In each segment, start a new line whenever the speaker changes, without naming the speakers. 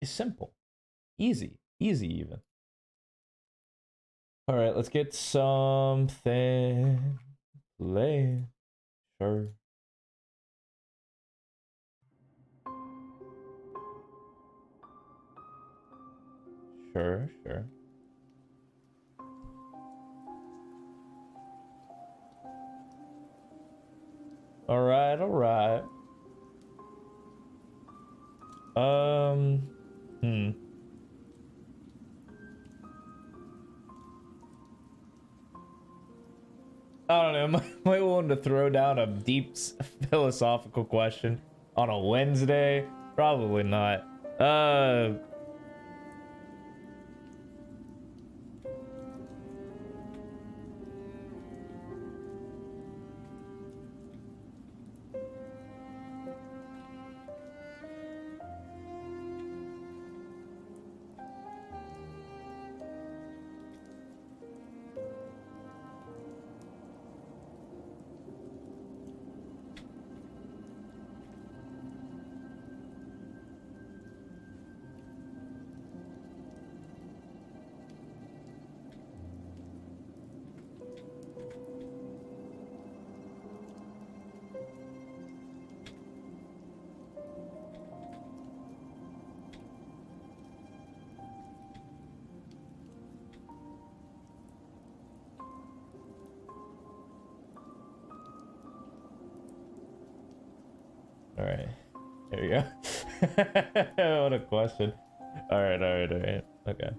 is simple. Easy. Easy even. All right, let's get something play. Sure. Sure, sure. All right, all right. Hmm. I don't know. Might want to throw down a deep philosophical question on a Wednesday. Probably not. All right. There you go. What a question. All right, all right, all right. Okay.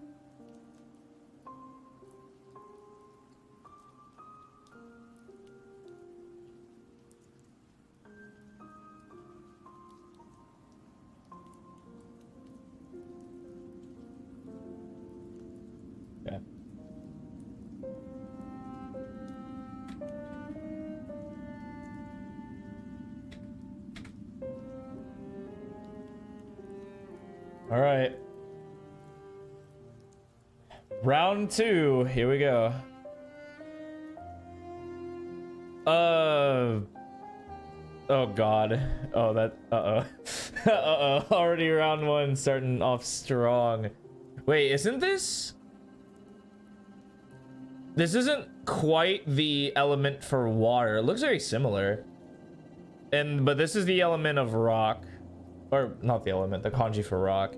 Okay. All right. Round 2. Here we go. Oh god. Oh, that. Uh-oh. Uh-oh. Already round 1 starting off strong. Wait, isn't this? This isn't quite the element for water. It looks very similar. But this is the element of rock. Or not the element, the kanji for rock.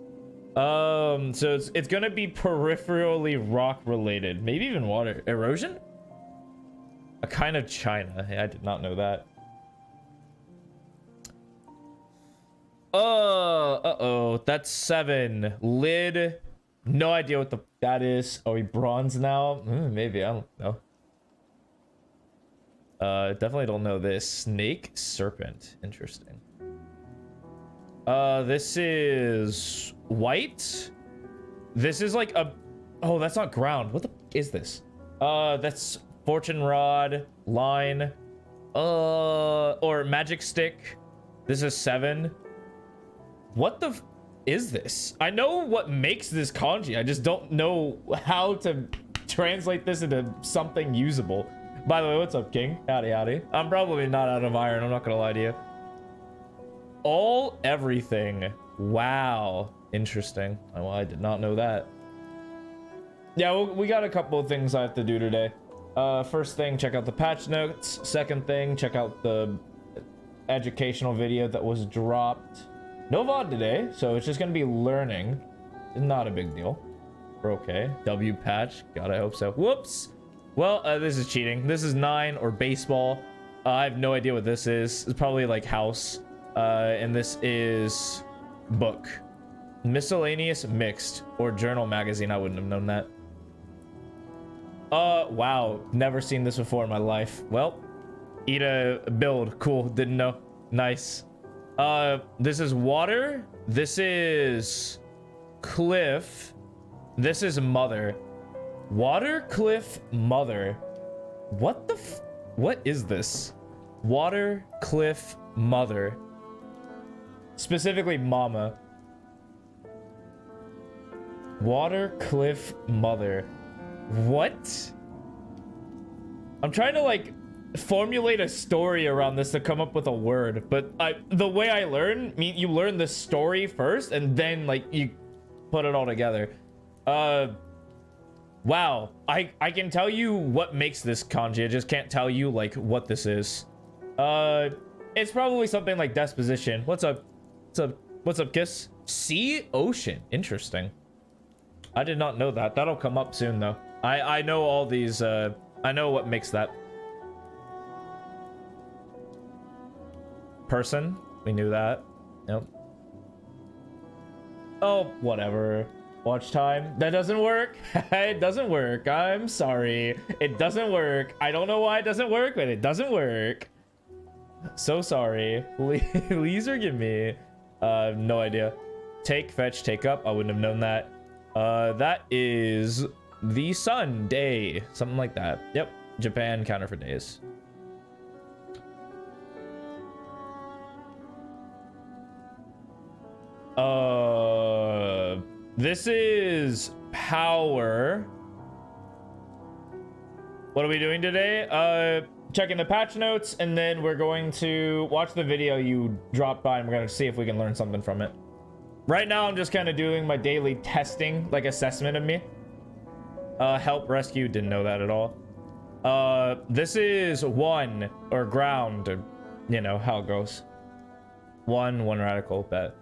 So it's gonna be peripherally rock related. Maybe even water. Erosion? A kind of China. Hey, I did not know that. Uh-oh. That's 7. Lid. No idea what that is. Are we bronze now? Maybe, I don't know. Definitely don't know this. Snake serpent. Interesting. This is white. This is like a... Oh, that's not ground. What the is this? That's fortune rod, line, or magic stick. This is 7. What the is this? I know what makes this kanji. I just don't know how to translate this into something usable. By the way, what's up, King? Howdy, howdy. I'm probably not out of iron. I'm not gonna lie to you. Everything. Wow. Interesting. Oh, well, I did not know that. Yeah, well, we got a couple of things I have to do today. First thing, check out the patch notes. Second thing, check out the educational video that was dropped. No VOD today, so it's just gonna be learning. Not a big deal. We're okay. W patch. God, I hope so. Whoops. Well, this is cheating. This is 9 or baseball. I have no idea what this is. It's probably like house. And this is book. Miscellaneous mixed or journal magazine. I wouldn't have known that. Wow. Never seen this before in my life. Well, eat a build. Cool. Didn't know. Nice. This is water. This is cliff. This is mother. Water, cliff, mother. What the what is this? Water, cliff, mother. Specifically mama. Water, cliff, mother. What? I'm trying to like formulate a story around this to come up with a word, but the way I learn, you learn the story first and then like you put it all together. Wow. I can tell you what makes this kanji. I just can't tell you like what this is. It's probably something like disposition. What's up? What's up? What's up, Kiss? Sea ocean. Interesting. I did not know that. That'll come up soon though. I know all these. I know what makes that. Person. We knew that. Yep. Oh, whatever. Watch time. That doesn't work. It doesn't work. I'm sorry. It doesn't work. I don't know why it doesn't work, but it doesn't work. So sorry. Please forgive me. No idea. Take, fetch, take up. I wouldn't have known that. That is the sun day. Something like that. Yep. Japan counter for days. This is power. What are we doing today? Checking the patch notes, and then we're going to watch the video you dropped by, and we're going to see if we can learn something from it. Right now, I'm just kind of doing my daily testing, like assessment of me. Help rescue, didn't know that at all. This is one, or ground, or, you know, how it goes. One radical, bet.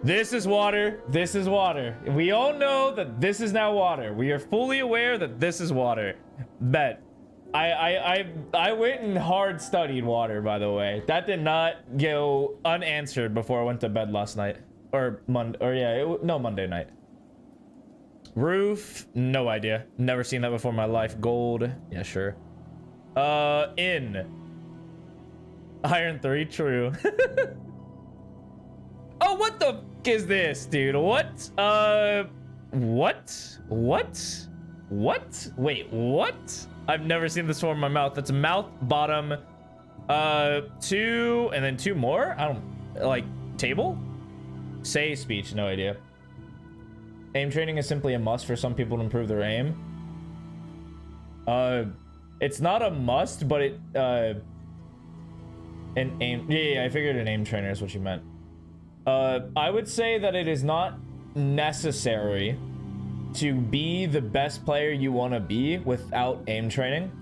This is water. This is water. We all know that this is now water. We are fully aware that this is water. Bet. I went and hard studied water, by the way. That did not go unanswered before I went to bed last night. Or Monday, or yeah, no, Monday night. Roof, no idea. Never seen that before in my life. Gold, yeah, sure. In. Iron 3, true. Oh, what the f is this, dude? What? What? Wait, what? I've never seen this form in my mouth. That's mouth, bottom, 2, and then 2 more? I don't, like, table? Say speech, no idea. Aim training is simply a must for some people to improve their aim. It's not a must, but it, an aim, yeah, I figured an aim trainer is what you meant. I would say that it is not necessary to be the best player you want to be without aim training.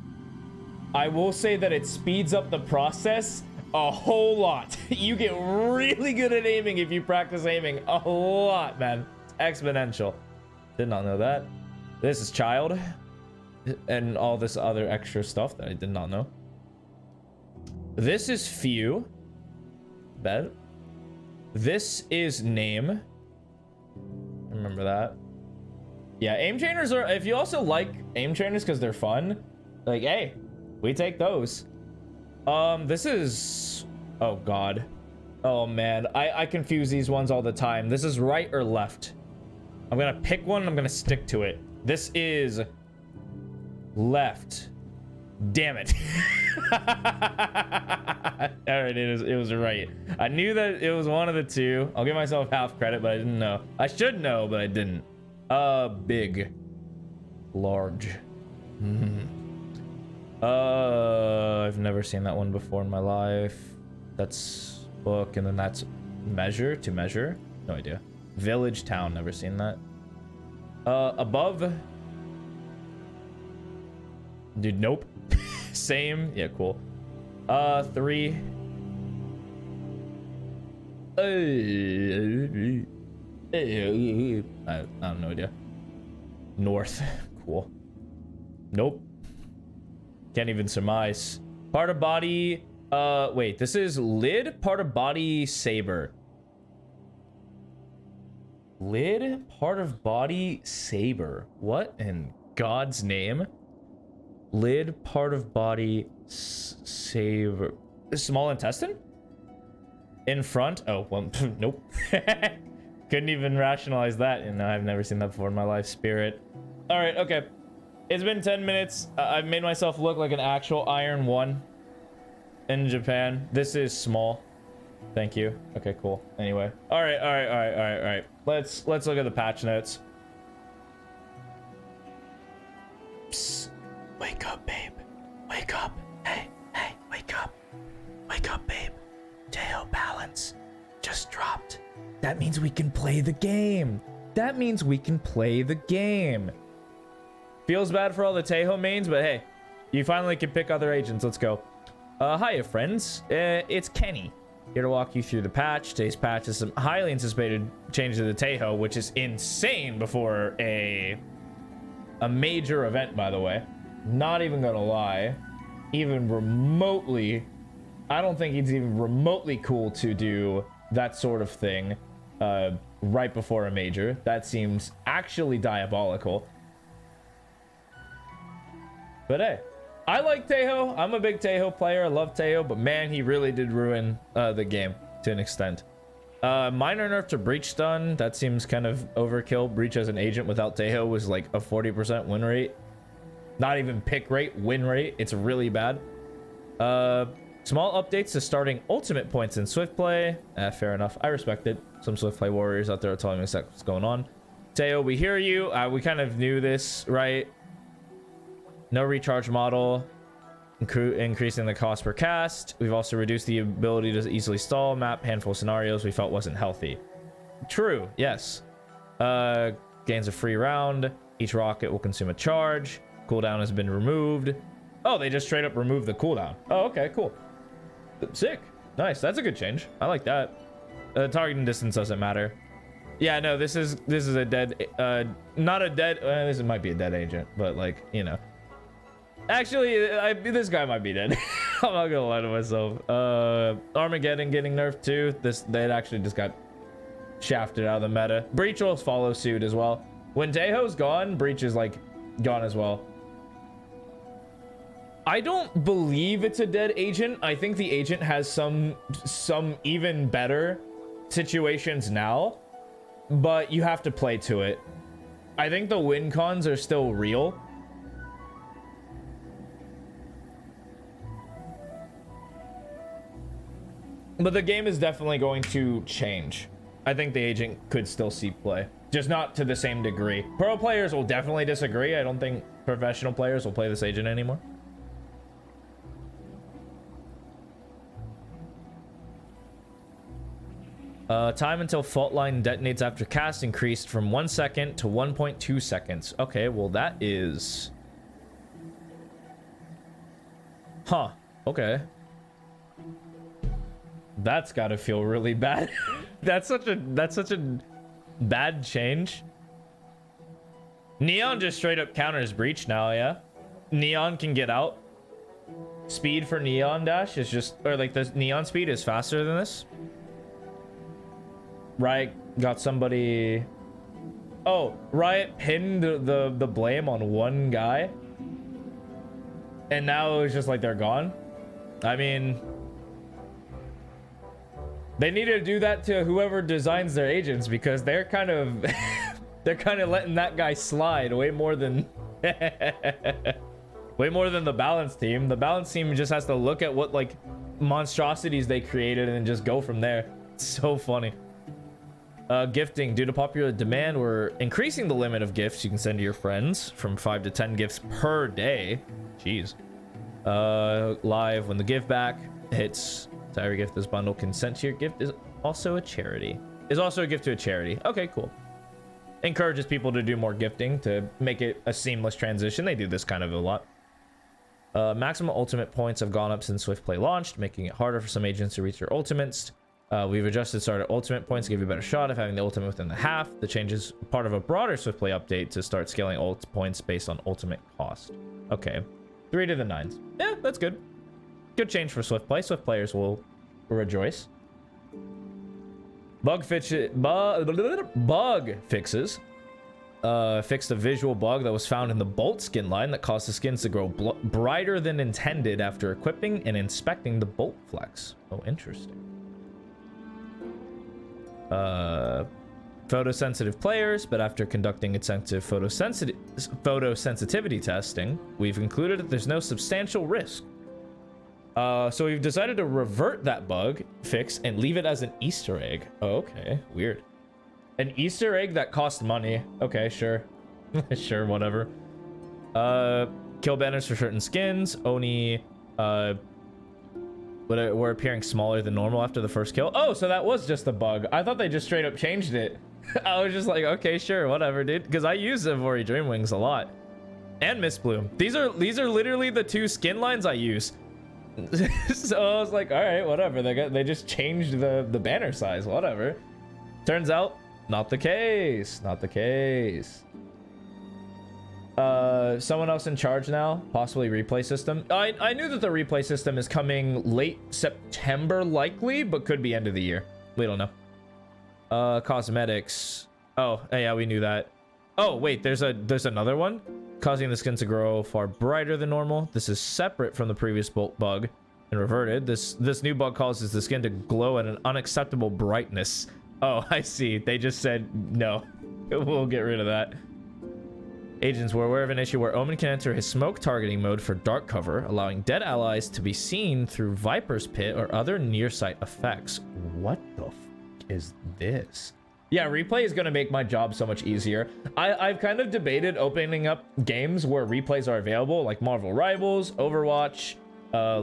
I will say that it speeds up the process a whole lot. You get really good at aiming if you practice aiming a lot, man. It's exponential. Did not know that. This is child and all this other extra stuff that I did not know. This is few. Bet. This is name. Remember that. Yeah, aim trainers are, if you also like aim trainers because they're fun, like, hey, we take those. This is, oh god. Oh man, I confuse these ones all the time. This is right or left. I'm gonna pick one and I'm gonna stick to it. This is left. Damn it. Alright, it was right. I knew that it was one of the two. I'll give myself half credit, but I didn't know. I should know, but I didn't. Big. Large. I've never seen that one before in my life. That's book, and then that's measure, to measure. No idea. Village, town, never seen that. Above. Dude, nope. Same. Yeah, cool. 3. I have no idea. North. Cool. Nope. Can't even surmise. Part of body. Wait, this is lid, part of body, saber. Lid, part of body, saber. What in God's name? Lid, part of body, saber. Small intestine? In front? Oh, well, nope. Couldn't even rationalize that, and I've never seen that before in my life. Spirit. All right, okay. It's been 10 minutes. I've made myself look like an actual Iron 1 in Japan. This is small. Thank you. Okay, cool. Anyway. All right. Let's look at the patch notes. Psst. Wake up, babe. Wake up. Hey, wake up. Wake up, babe. Teo balance just dropped. That means we can play the game. That means we can play the game. Feels bad for all the Tejo mains, but hey, you finally can pick other agents. Let's go. Hiya, friends. It's Kenny. Here to walk you through the patch. Today's patch is some highly anticipated changes to the Tejo, which is insane before a major event, by the way. Not even gonna lie. Even remotely, I don't think it's even remotely cool to do that sort of thing right before a major. That seems actually diabolical. But hey, I like Tejo. I'm a big Tejo player. I love Tejo, but man, he really did ruin the game to an extent. Minor nerf to Breach stun. That seems kind of overkill. Breach as an agent without Tejo was like a 40% win rate. Not even pick rate, win rate. It's really bad. Small updates to starting ultimate points in Swift play. Fair enough. I respect it. Some Swift play warriors out there are telling me what's going on. Tejo, we hear you. We kind of knew this, right? No recharge model, increasing the cost per cast. We've also reduced the ability to easily stall map handful of scenarios we felt wasn't healthy. True, yes. Gains a free round. Each rocket will consume a charge. Cooldown has been removed. Oh, they just straight up removed the cooldown. Oh, okay, cool. Sick. Nice. That's a good change. I like that. Targeting distance doesn't matter. Yeah, no, this is a dead, not a dead, this might be a dead agent, but like, you know. Actually, this guy might be dead. I'm not gonna lie to myself. Armageddon getting nerfed too. They actually just got shafted out of the meta. Breach will follow suit as well. When Tejo's gone, Breach is like gone as well. I don't believe it's a dead agent. I think the agent has some even better situations now, but you have to play to it. I think the win cons are still real. But the game is definitely going to change. I think the agent could still see play, just not to the same degree. Pro players will definitely disagree. I don't think professional players will play this agent anymore. Time until fault line detonates after cast increased from 1 second to 1.2 seconds. Okay, well that is... Huh, okay. That's gotta feel really bad. That's such a bad change. Neon just straight up counters Breach now, yeah? Neon can get out. Speed for Neon dash is just, or like the Neon speed is faster than this. Riot got somebody... Oh, Riot pinned the blame on one guy. And now it's just like they're gone. I mean... They need to do that to whoever designs their agents, because they're kind of they're kind of letting that guy slide way more than way more than the balance team. The balance team just has to look at what like monstrosities they created and just go from there. It's so funny. Gifting. Due to popular demand, we're increasing the limit of gifts you can send to your friends from 5 to 10 gifts per day. Jeez. Live when the give back hits. To every gift this bundle consent to your gift is also a charity. Is also a gift to a charity. Okay, cool. Encourages people to do more gifting to make it a seamless transition. They do this kind of a lot. Maximum ultimate points have gone up since Swift Play launched, making it harder for some agents to reach their ultimates. We've adjusted starter ultimate points to give you a better shot of having the ultimate within the half. The change is part of a broader Swift Play update to start scaling ult points based on ultimate cost. Okay. 3 to the 9s. Yeah, that's good. Good change for Swift Play. Swift players will rejoice. Bug fixes. Fixed a visual bug that was found in the Bolt skin line that caused the skins to grow brighter than intended after equipping and inspecting the Bolt flex. Oh, interesting. Photosensitive players, but after conducting extensive photosensitivity testing, we've concluded that there's no substantial risk. So we've decided to revert that bug fix and leave it as an Easter egg. Oh, okay, weird. An Easter egg that cost money. Okay, sure. Sure, whatever. Kill banners for certain skins. Oni, were appearing smaller than normal after the first kill. Oh, so that was just a bug. I thought they just straight up changed it. I was just like, okay, sure, whatever, dude. Because I use Ivori Dreamwings a lot. And Miss Bloom. These are literally the two skin lines I use. So I was like, all right, whatever. They just changed the banner size, whatever. Turns out, not the case. Not the case. Someone else in charge now, possibly replay system. I knew that the replay system is coming late September likely, but could be end of the year. We don't know. Cosmetics. Oh, yeah, we knew that. Oh, wait, there's another one causing the skin to grow far brighter than normal. This is separate from the previous bug and reverted. This new bug causes the skin to glow at an unacceptable brightness. Oh, I see. They just said no. We'll get rid of that. Agents were aware of an issue where Omen can enter his smoke targeting mode for dark cover, allowing dead allies to be seen through Viper's Pit or other near sight effects. What the f is this? Yeah, replay is going to make my job so much easier. I've kind of debated opening up games where replays are available, like Marvel Rivals, Overwatch,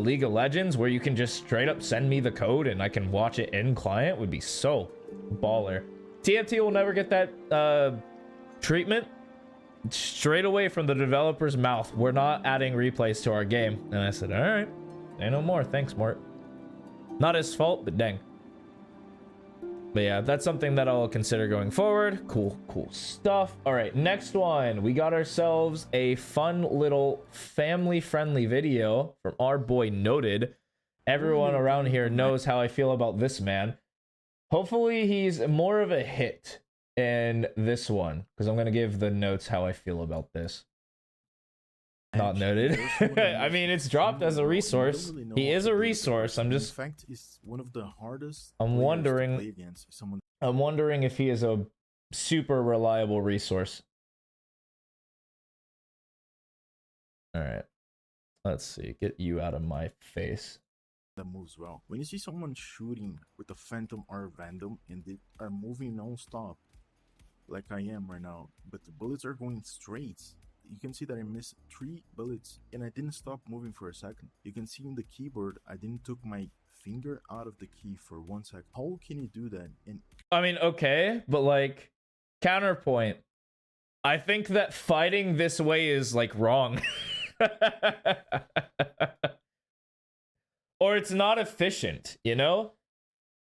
League of Legends, where you can just straight up send me the code and I can watch it in client. Would be so baller. TFT will never get that treatment. Straight away from the developer's mouth, we're not adding replays to our game. And I said, all right, say no more. Thanks, Mort. Not his fault, but dang. But yeah, that's something that I'll consider going forward. Cool stuff. All right, next one. We got ourselves a fun little family-friendly video from our boy Noted. Everyone around here knows how I feel about this man. Hopefully he's more of a hit in this one, because I'm going to give the notes how I feel about this. Not Noted. I mean, it's dropped as a resource. He is a resource. I'm just.
In fact, it's one of the hardest.
I'm wondering if he is a super reliable resource. All right. Let's see. Get you out of my face.
That moves well. When you see someone shooting with a Phantom or a Vandal and they are moving non-stop, like I am right now, but the bullets are going straight. You can see that I missed 3 bullets and I didn't stop moving for a second. You can see in the keyboard, I didn't took my finger out of the key for 1 second. How can you do that? And
I mean, okay, but like, counterpoint. I think that fighting this way is like wrong. Or it's not efficient, you know?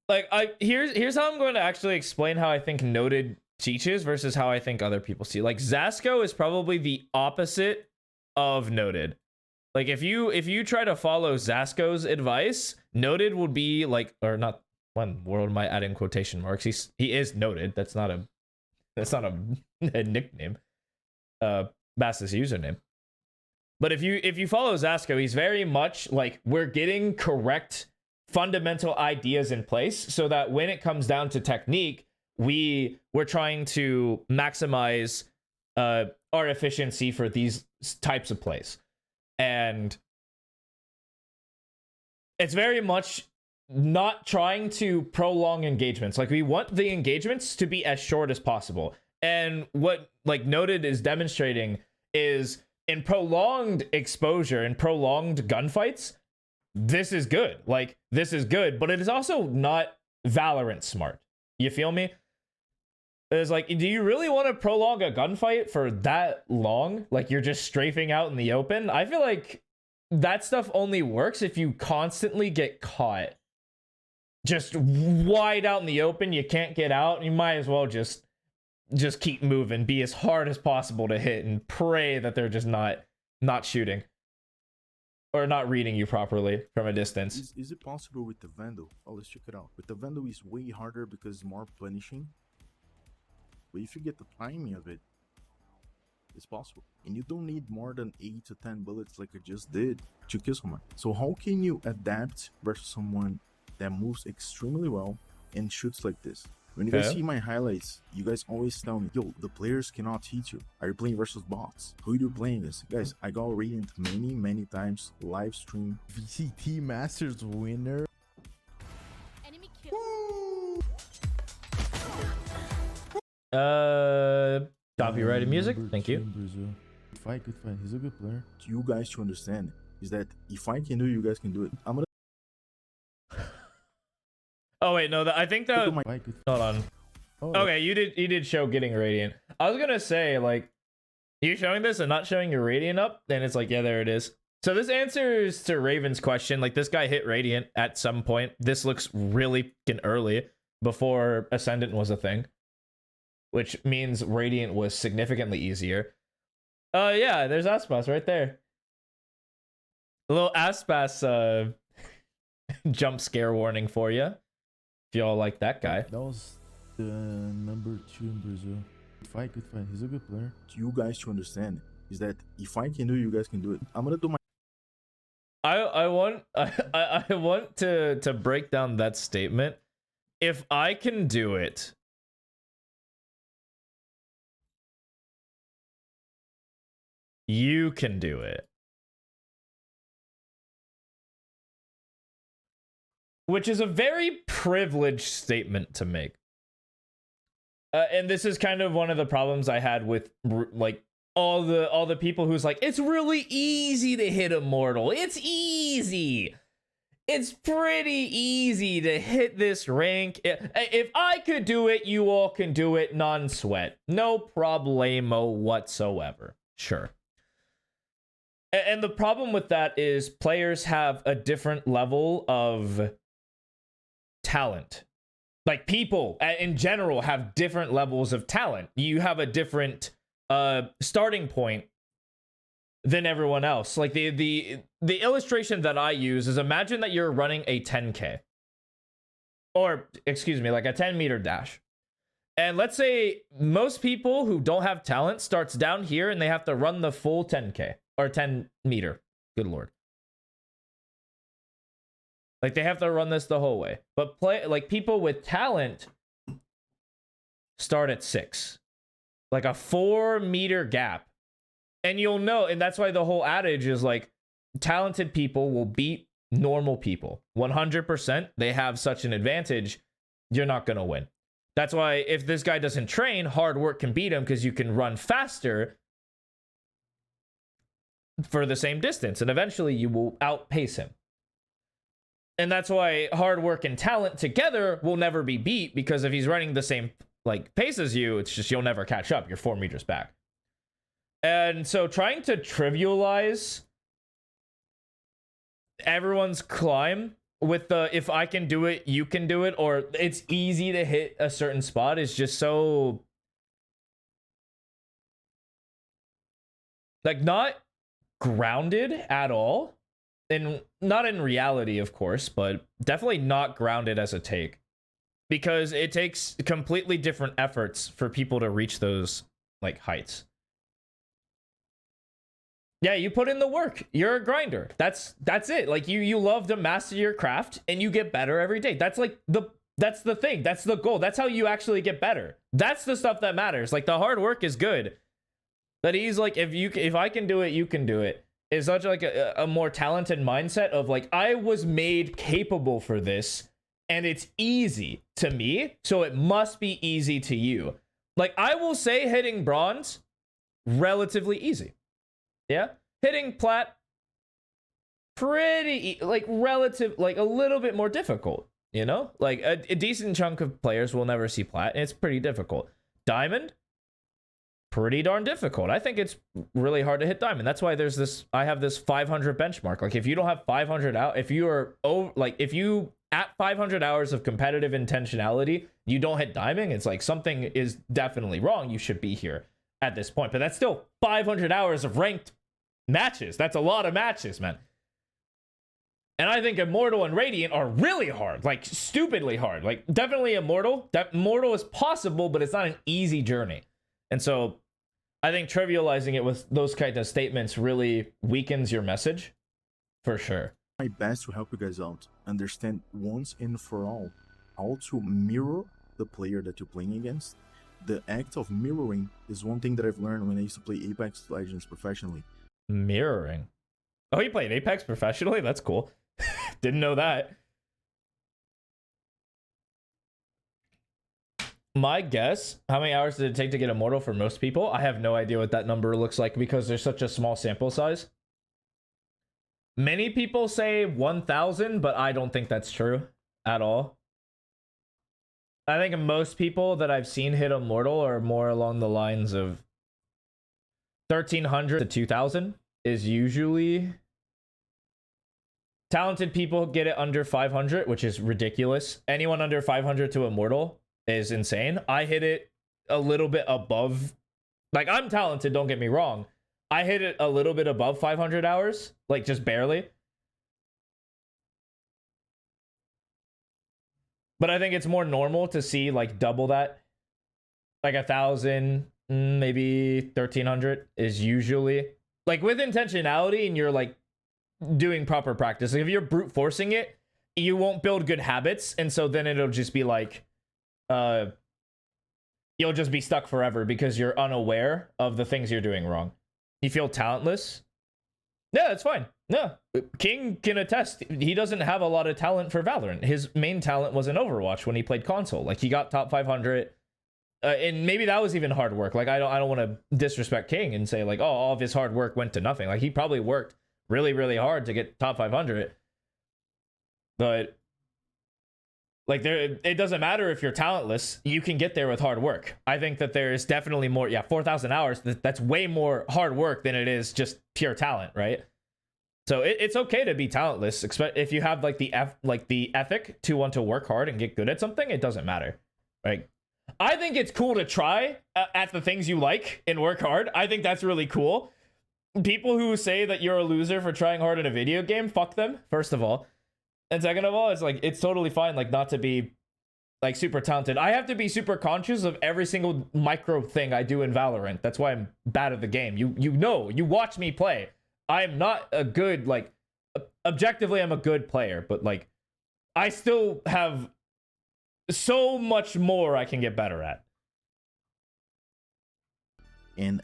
Like, here's how I'm going to actually explain how I think Noted teaches versus how I think other people see. Like, Zasco is probably the opposite of Noted. Like, if you try to follow Zasco's advice, Noted would be like, or not, one world might add in quotation marks. He is Noted. That's not a nickname. Bass's username. But if you follow Zasco, he's very much like, we're getting correct fundamental ideas in place so that when it comes down to technique, we're trying to maximize our efficiency for these types of plays. And it's very much not trying to prolong engagements. Like, we want the engagements to be as short as possible. And what like Noted is demonstrating is, in prolonged exposure and prolonged gunfights, this is good. Like, this is good, but it is also not Valorant smart. You feel me? It's like, do you really want to prolong a gunfight for that long? Like, you're just strafing out in the open? I feel like that stuff only works if you constantly get caught just wide out in the open. You can't get out. You might as well just keep moving, be as hard as possible to hit, and pray that they're just not shooting or not reading you properly from a distance.
Is it possible with the Vandal? Oh, let's check it out. With the Vandal, is way harder because it's more punishing. But if you get the timing of it, it's possible. And you don't need more than 8 to 10 bullets like I just did to kill someone. So how can you adapt versus someone that moves extremely well and shoots like this? When you guys see my highlights, you guys always tell me, yo, the players cannot hit you. Are you playing versus bots? Who are you playing this? Guys, I got Radiant many times, live stream.
VCT Masters winner.
Enemy kill.
Copyrighted music. Thank you.
Good fight. He's a good player.
You guys to understand is that if I can do it, you guys can do it. I'm gonna.
Oh wait, no. I think that. Hold on.
Oh,
Okay, you did show getting radiant. I was gonna say, like, you showing this and not showing your radiant up, then it's like, yeah, there it is. So this answers to Raven's question. Like, this guy hit radiant at some point. This looks really fucking early, before Ascendant was a thing, which means radiant was significantly easier. Yeah, there's Aspas right there. A little Aspas jump scare warning for you, if y'all like that guy.
that was the number 2 in Brazil. Good fight, good fight. He's a good player.
You guys to understand is that if I can do it, you guys can do it. I'm gonna do my
I want to break down that statement. If I can do it, you can do it. Which is a very privileged statement to make. And this is kind of one of the problems I had with like all the people who's like, it's really easy to hit Immortal. It's easy. It's pretty easy to hit this rank. If I could do it, you all can do it. Non-sweat. No problemo whatsoever. Sure. And the problem with that is players have a different level of talent. Like, people in general have different levels of talent. You have a different starting point than everyone else. Like, the illustration that I use is, imagine that you're running a 10K. Or, excuse me, like a 10-meter dash. And let's say most people who don't have talent starts down here and they have to run the full 10K. Or 10-meter. Good lord. Like, they have to run this the whole way. But people with talent start at 6. Like a 4-meter gap. And you'll know, and that's why the whole adage is like, talented people will beat normal people. 100%, they have such an advantage, you're not going to win. That's why if this guy doesn't train, hard work can beat him, because you can run faster for the same distance, and eventually you will outpace him. And that's why hard work and talent together will never be beat, because if he's running the same like pace as you, it's just you'll never catch up. You're 4 meters back. And so trying to trivialize everyone's climb with the if I can do it, you can do it, or it's easy to hit a certain spot is just so like not grounded at all. And not in reality, of course, but definitely not grounded as a take. Because it takes completely different efforts for people to reach those like heights. Yeah, you put in the work. You're a grinder. That's it. Like you love to master your craft and you get better every day. That's like that's the thing. That's the goal. That's how you actually get better. That's the stuff that matters. Like, the hard work is good. But he's like, if I can do it, you can do it. Is such like a more talented mindset of like, I was made capable for this and it's easy to me, so it must be easy to you. Like, I will say hitting bronze, relatively easy. Yeah? Hitting plat, pretty, like, relative, like, a little bit more difficult, you know? Like, a decent chunk of players will never see plat, and it's pretty difficult. Diamond, pretty darn difficult. I think it's really hard to hit diamond. That's why there's this, I have this 500 benchmark. Like, if you don't have 500 out, if you are over, like, if you at 500 hours of competitive intentionality, you don't hit diamond, it's like something is definitely wrong. You should be here at this point. But that's still 500 hours of ranked matches. That's a lot of matches, man. And I think Immortal and Radiant are really hard, like stupidly hard. Like, definitely Immortal. Immortal is possible, but it's not an easy journey. And so I think trivializing it with those kind of statements really weakens your message, for sure.
My best to help you guys out. Understand once and for all how to mirror the player that you're playing against. The act of mirroring is one thing that I've learned when I used to play Apex Legends professionally.
Mirroring. Oh, you played Apex professionally? That's cool. Didn't know that. My guess, how many hours did it take to get Immortal for most people? I have no idea what that number looks like because there's such a small sample size. Many people say 1,000, but I don't think that's true at all. I think most people that I've seen hit Immortal are more along the lines of 1300 to 2000 is usually. Talented people get it under 500, which is ridiculous. Anyone under 500 to Immortal is insane. I hit it a little bit above. Like, I'm talented, don't get me wrong. I hit it a little bit above 500 hours, like just barely. But I think it's more normal to see like double that. Like 1,000, maybe 1,300 is usually like with intentionality, and you're like doing proper practice. Like if you're brute forcing it, you won't build good habits, and so then it'll just be like you'll just be stuck forever because you're unaware of the things you're doing wrong. You feel talentless? Yeah, that's fine. No, King can attest. He doesn't have a lot of talent for Valorant. His main talent was in Overwatch when he played console. Like he got top 500, and maybe that was even hard work. Like I don't want to disrespect King and say like, oh, all of his hard work went to nothing. Like he probably worked really, really hard to get top 500. But like it doesn't matter if you're talentless. You can get there with hard work. I think that there is definitely more. Yeah, 4,000 hours. That's way more hard work than it is just pure talent, right? So it's okay to be talentless, if you have like the ethic to want to work hard and get good at something. It doesn't matter, right? I think it's cool to try at the things you like and work hard. I think that's really cool. People who say that you're a loser for trying hard in a video game, fuck them, first of all. And second of all, it's like, it's totally fine, like, not to be, like, super talented. I have to be super conscious of every single micro thing I do in Valorant. That's why I'm bad at the game. You know, you watch me play. I'm not a good, like, objectively, I'm a good player, but, like, I still have so much more I can get better at.
And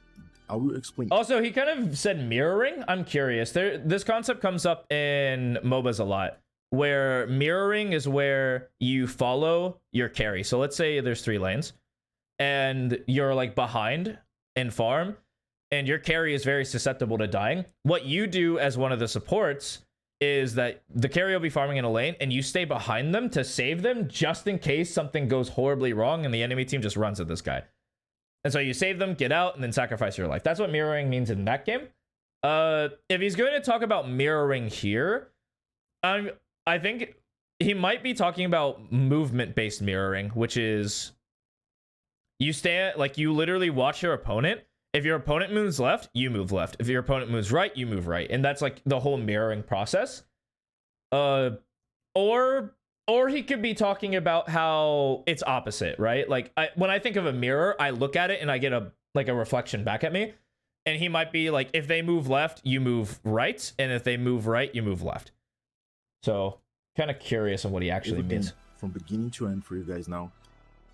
I will explain.
Also, he kind of said mirroring. I'm curious. This concept comes up in MOBAs a lot, where mirroring is where you follow your carry. So let's say there's 3 lanes and you're like behind in farm and your carry is very susceptible to dying. What you do as one of the supports is that the carry will be farming in a lane and you stay behind them to save them just in case something goes horribly wrong and the enemy team just runs at this guy. And so you save them, get out, and then sacrifice your life. That's what mirroring means in that game. If he's going to talk about mirroring here, I think he might be talking about movement-based mirroring, which is you stand, like, you literally watch your opponent. If your opponent moves left, you move left. If your opponent moves right, you move right. And that's like the whole mirroring process. Or he could be talking about how it's opposite, right? Like when I think of a mirror, I look at it and I get a reflection back at me. And he might be like, if they move left, you move right. And if they move right, you move left. So kind of curious on what he actually means.
From beginning to end for you guys now.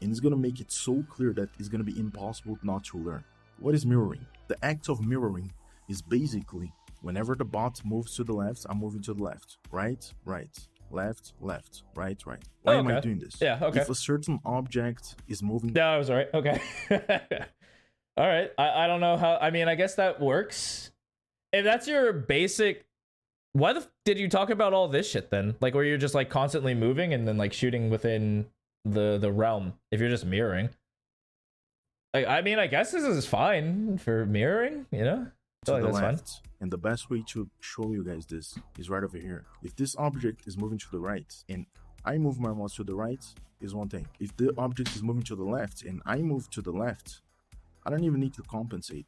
And it's going to make it so clear that it's going to be impossible not to learn. What is mirroring? The act of mirroring is basically whenever the bot moves to the left, I'm moving to the left. Right, right. Left, left, right, right. Why am I doing this?
Yeah, okay.
If a certain object is moving...
No, I was all right. Okay. All right. I don't know how... I mean, I guess that works. If that's your basic... Why did you talk about all this shit then? Like, where you're just, like, constantly moving and then, like, shooting within the realm if you're just mirroring? Like, I mean, I guess this is fine for mirroring, you know?
To the
that's
left.
fine.
And the best way to show you guys this is right over here. If this object is moving to the right and I move my mouse to the right, is one thing. If the object is moving to the left and I move to the left, I don't even need to compensate.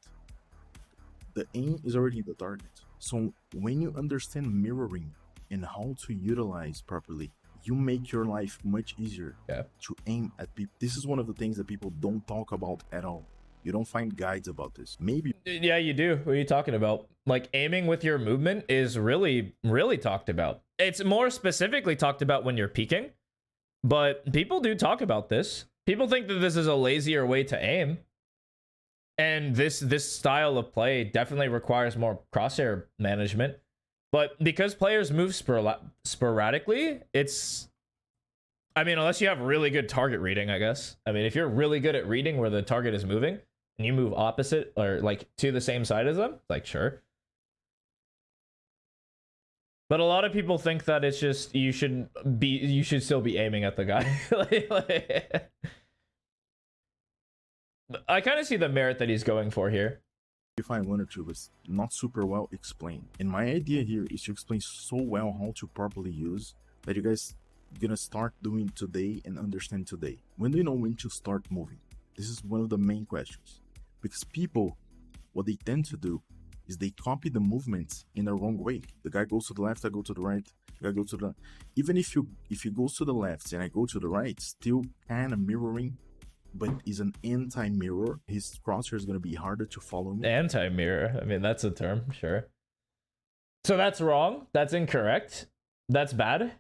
The aim is already the target. So when you understand mirroring and how to utilize properly, you make your life much easier to aim at people. This is one of the things that people don't talk about at all. You don't find guides about this. Maybe.
Yeah, you do. What are you talking about? Like, aiming with your movement is really, really talked about. It's more specifically talked about when you're peeking, but people do talk about this. People think that this is a lazier way to aim. And this style of play definitely requires more crosshair management. But because players move sporadically, it's... I mean, unless you have really good target reading, I guess. I mean, if you're really good at reading where the target is moving, and you move opposite or like to the same side as them, like, sure. But a lot of people think that it's just you should still be aiming at the guy. I kind of see the merit that he's going for here.
You find one or two, but not super well explained. And my idea here is to explain so well how to properly use that you guys gonna start doing today and understand today. When do you know when to start moving? This is one of the main questions. Because people, what they tend to do is they copy the movements in the wrong way. The guy goes to the left, I go to the right, the guy goes to the... Even if he goes to the left and I go to the right, still kind of mirroring, but is an anti-mirror. His crosshair is going to be harder to follow me.
Anti-mirror. I mean, that's a term, sure. So that's wrong. That's incorrect. That's bad.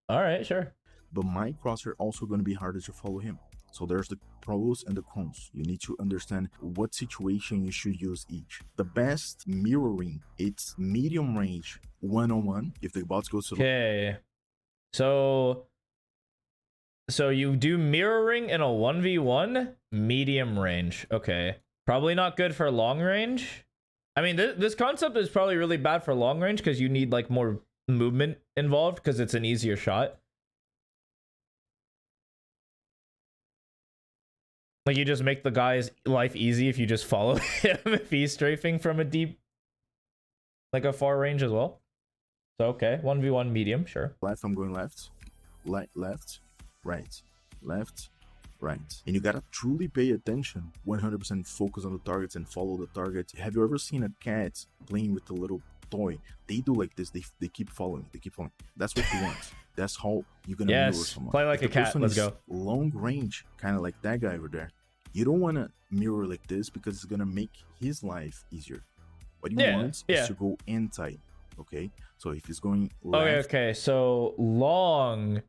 All right, sure.
But my crosshair also going to be harder to follow him. So there's the pros and the cons. You need to understand what situation you should use each. The best mirroring, it's medium range one-on-one. If the bots goes to
okay. So you do mirroring in a 1v1 medium range. Okay. Probably not good for long range. I mean, this concept is probably really bad for long range because you need like more movement involved because it's an easier shot. Like you just make the guy's life easy if you just follow him if he's strafing from a deep, like a far range as well. So okay, 1v1 medium, sure.
left, I'm going left, left, right, left, right. And you gotta truly pay attention, 100% focus on the targets and follow the target. Have you ever seen a cat playing with a little toy? They do like this, they keep following, That's what you want. That's how you're gonna mirror someone.
Play like
If
a
the
cat,
person
let's
is
go.
long range, kind of like that guy over there. You don't want to mirror like this because it's gonna make his life easier. What you want is to go anti, okay? So if he's going left,
okay, so long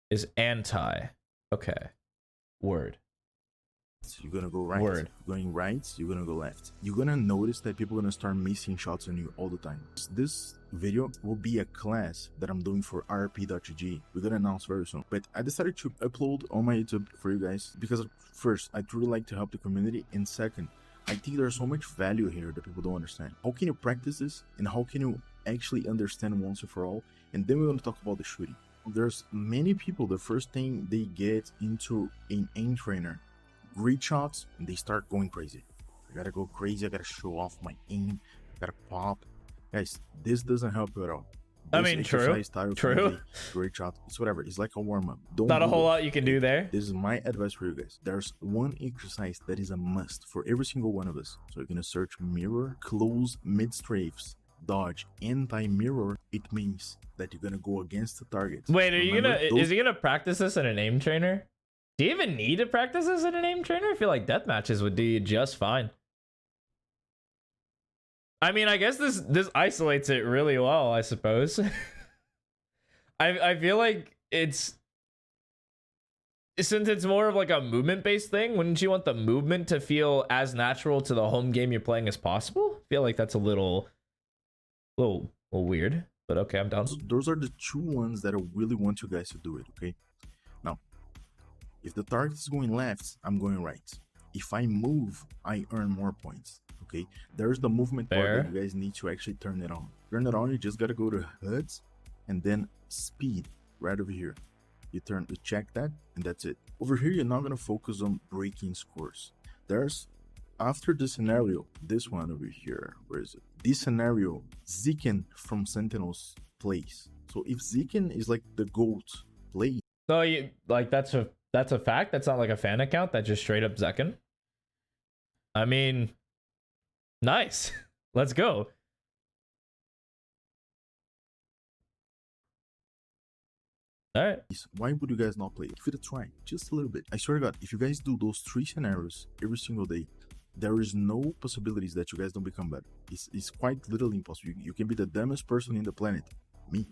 is anti. Okay. Word.
you're gonna go right.
Word.
Going right, you're gonna go left. You're gonna notice that people are gonna start missing shots on you all the time. This video will be a class that I'm doing for rp.gg. We're gonna announce very soon. But I decided to upload on my YouTube for you guys because first, I truly like to help the community, and second, I think there's so much value here that people don't understand. How can you practice this, and how can you actually understand once and for all? And then we're gonna talk about the shooting. There's many people, the first thing they get into an aim trainer, great shots, and they start going crazy. I gotta go crazy, I gotta show off my aim, I gotta pop. Guys, this doesn't help you at all.
I mean, true.
Great shot, it's whatever, it's like a warm-up.
Not a whole lot you can do there.
This is my advice for you guys. There's one exercise that is a must for every single one of us. So you're gonna search mirror, close, mid-strafes, dodge, anti-mirror. It means that you're gonna go against the target.
Wait, is he gonna practice this in an aim trainer? Do you even need to practice this in an aim trainer? I feel like death matches would do you just fine. I mean, I guess this isolates it really well, I suppose. I feel like since it's more of like a movement based thing, wouldn't you want the movement to feel as natural to the home game you're playing as possible? I feel like that's a little weird, but okay, I'm down.
Those are the two ones that I really want you guys to do it, okay? Now, if the target is going left, I'm going right. If I move, I earn more points, okay? There's the movement part that you guys need to actually turn it on. Turn it on, you just gotta go to HUDs and then speed right over here. You check that, and that's it. Over here, you're not gonna focus on breaking scores. There's, after the scenario, this one over here, where is it? This scenario, Ziken from Sentinels plays. So if Ziken is like the GOAT play,
so you like that's a fact. That's not like a fan account. That's just straight up Zekken. I mean, nice. Let's go. All right.
Why would you guys not play it? Give it a try, just a little bit. I swear to God, if you guys do those 3 scenarios every single day, there is no possibilities that you guys don't become better. It's quite literally impossible. You can be the dumbest person in the planet, me,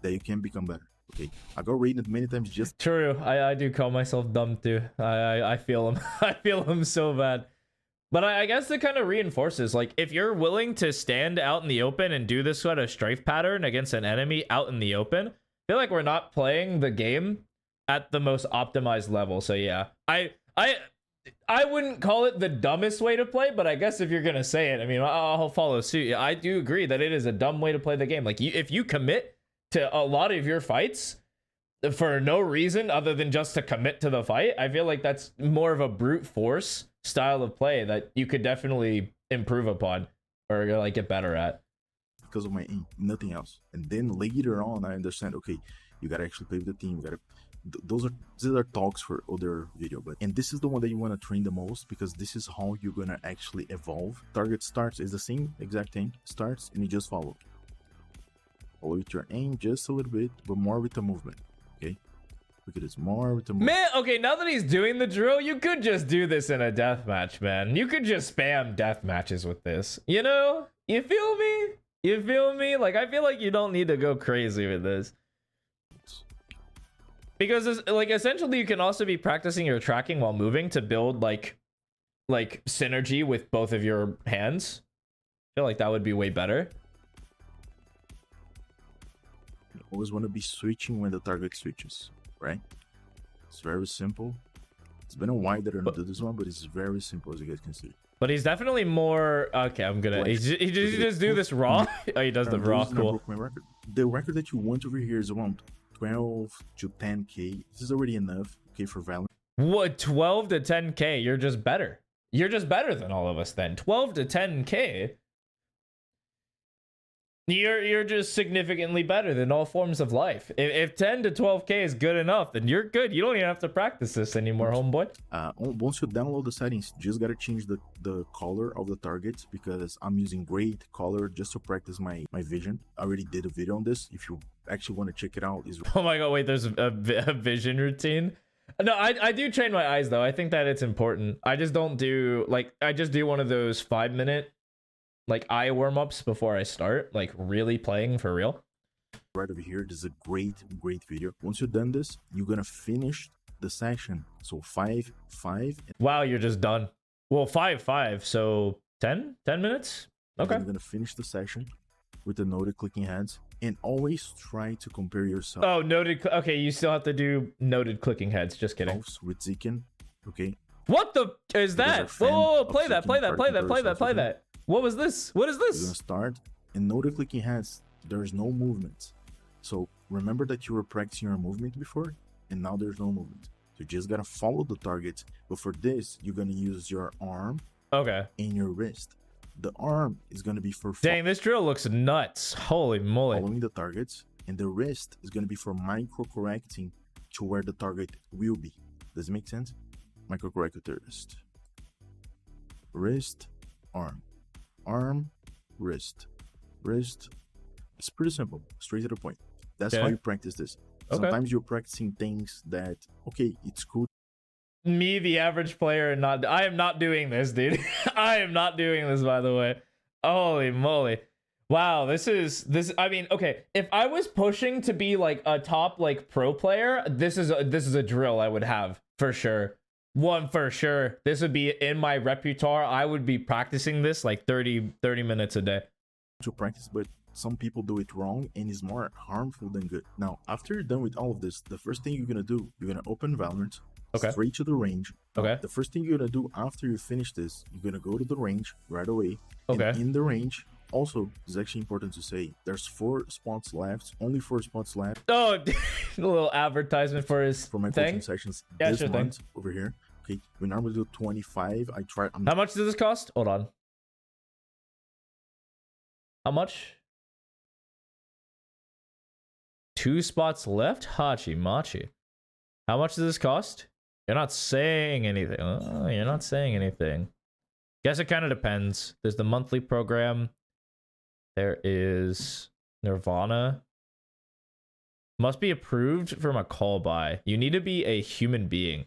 that you can become better. Okay, I got rated many times just...
True, I do call myself dumb too. I feel him. I feel him so bad. But I guess it kind of reinforces, like, if you're willing to stand out in the open and do this sort of strafe pattern against an enemy out in the open, I feel like we're not playing the game at the most optimized level. So yeah, I wouldn't call it the dumbest way to play, but I guess if you're gonna say it, I mean, I'll follow suit. Yeah, I do agree that it is a dumb way to play the game. Like, if you commit to a lot of your fights for no reason other than just to commit to the fight, I feel like that's more of a brute force style of play that you could definitely improve upon or like get better at.
because of my aim, nothing else. And then later on, I understand. Okay, you gotta actually play with the team. You gotta. These are talks for other video, and this is the one that you want to train the most because this is how you're gonna actually evolve. Target starts is the same exact thing. Starts and you just follow. Follow with your aim just a little bit, but more with the movement. Okay, look at this, more with the movement.
Man, okay, now that he's doing the drill, you could just do this in a death match, man. You could just spam death matches with this. You know? You feel me? You feel me? Like, I feel like you don't need to go crazy with this. Because, like, essentially, you can also be practicing your tracking while moving to build, like synergy with both of your hands. I feel like that would be way better.
You always want to be switching when the target switches, right? It's very simple. It's been a while that I don't do this one, but it's very simple as you guys can see.
But he's definitely more... Okay, I'm gonna... He just do this raw? Oh, he does the raw, cool.
My record. The record that you want over here is around 12 to 10k. This is already enough, okay, for Valorant.
What, 12 to 10k? You're just better. You're just better than all of us then. 12 to 10k? You're just significantly better than all forms of life. If 10 to 12k is good enough, then you're good. You don't even have to practice this anymore, homeboy.
Once you download the settings, you just gotta change the color of the targets because I'm using gray color just to practice my vision. I already did a video on this. If you actually want to check it out,
Oh my god, wait, there's a vision routine? No, I do train my eyes though. I think that it's important. I just don't do, like, I just do one of those 5-minute like eye warm-ups before I start, like really playing for real.
Right over here, this is a great video. Once you've done this, you're gonna finish the session. So 5, 5.
Wow, you're just done. Well, 5, 5. So 10 minutes. Okay.
You're gonna finish the session with the noted clicking heads, and always try to compare yourself.
Oh, noted. Okay, you still have to do noted clicking heads. Just kidding.
With Ziken, okay.
What the is that? Whoa, play that. What was this? What is this?
You're gonna start and noted clicking heads. There's no movement. So remember that you were practicing your movement before, and now there's no movement. So you just gotta follow the target. But for this, you're gonna use your arm,
okay,
and your wrist. The arm is gonna be for
dang. This drill looks nuts. Holy moly!
Following the targets, and the wrist is gonna be for micro correcting to where the target will be. Does it make sense? Micro correct with the wrist, arm. Arm, wrist. It's pretty simple, straight to the point. That's how you practice this.
Okay.
Sometimes you're practicing things that, okay, it's cool.
Me, the average player, I am not doing this, dude. I am not doing this, by the way. Holy moly. Wow, this. I mean, okay, if I was pushing to be like a top like pro player, this is a drill I would have for sure. One for sure. This would be in my repertoire. I would be practicing this like 30 minutes a day.
To practice, but some people do it wrong and it's more harmful than good. Now, after you're done with all of this, the first thing you're gonna do, you're gonna open Valorant, straight to the range.
Okay.
The first thing you're gonna do after you finish this, you're gonna go to the range right away.
Okay.
And in the range, also, it's actually important to say, there's 4 spots left, only 4 spots left.
Oh, a little advertisement for his
for my
thing?
coaching sessions
Yeah,
this
sure
month over here. Okay, we normally do 25.
How much does this cost? Hold on. How much? 2 spots left? Hachi Machi. How much does this cost? You're not saying anything. Oh, you're not saying anything. Guess it kind of depends. There's the monthly program. There is Nirvana. Must be approved from a call by. You need to be a human being.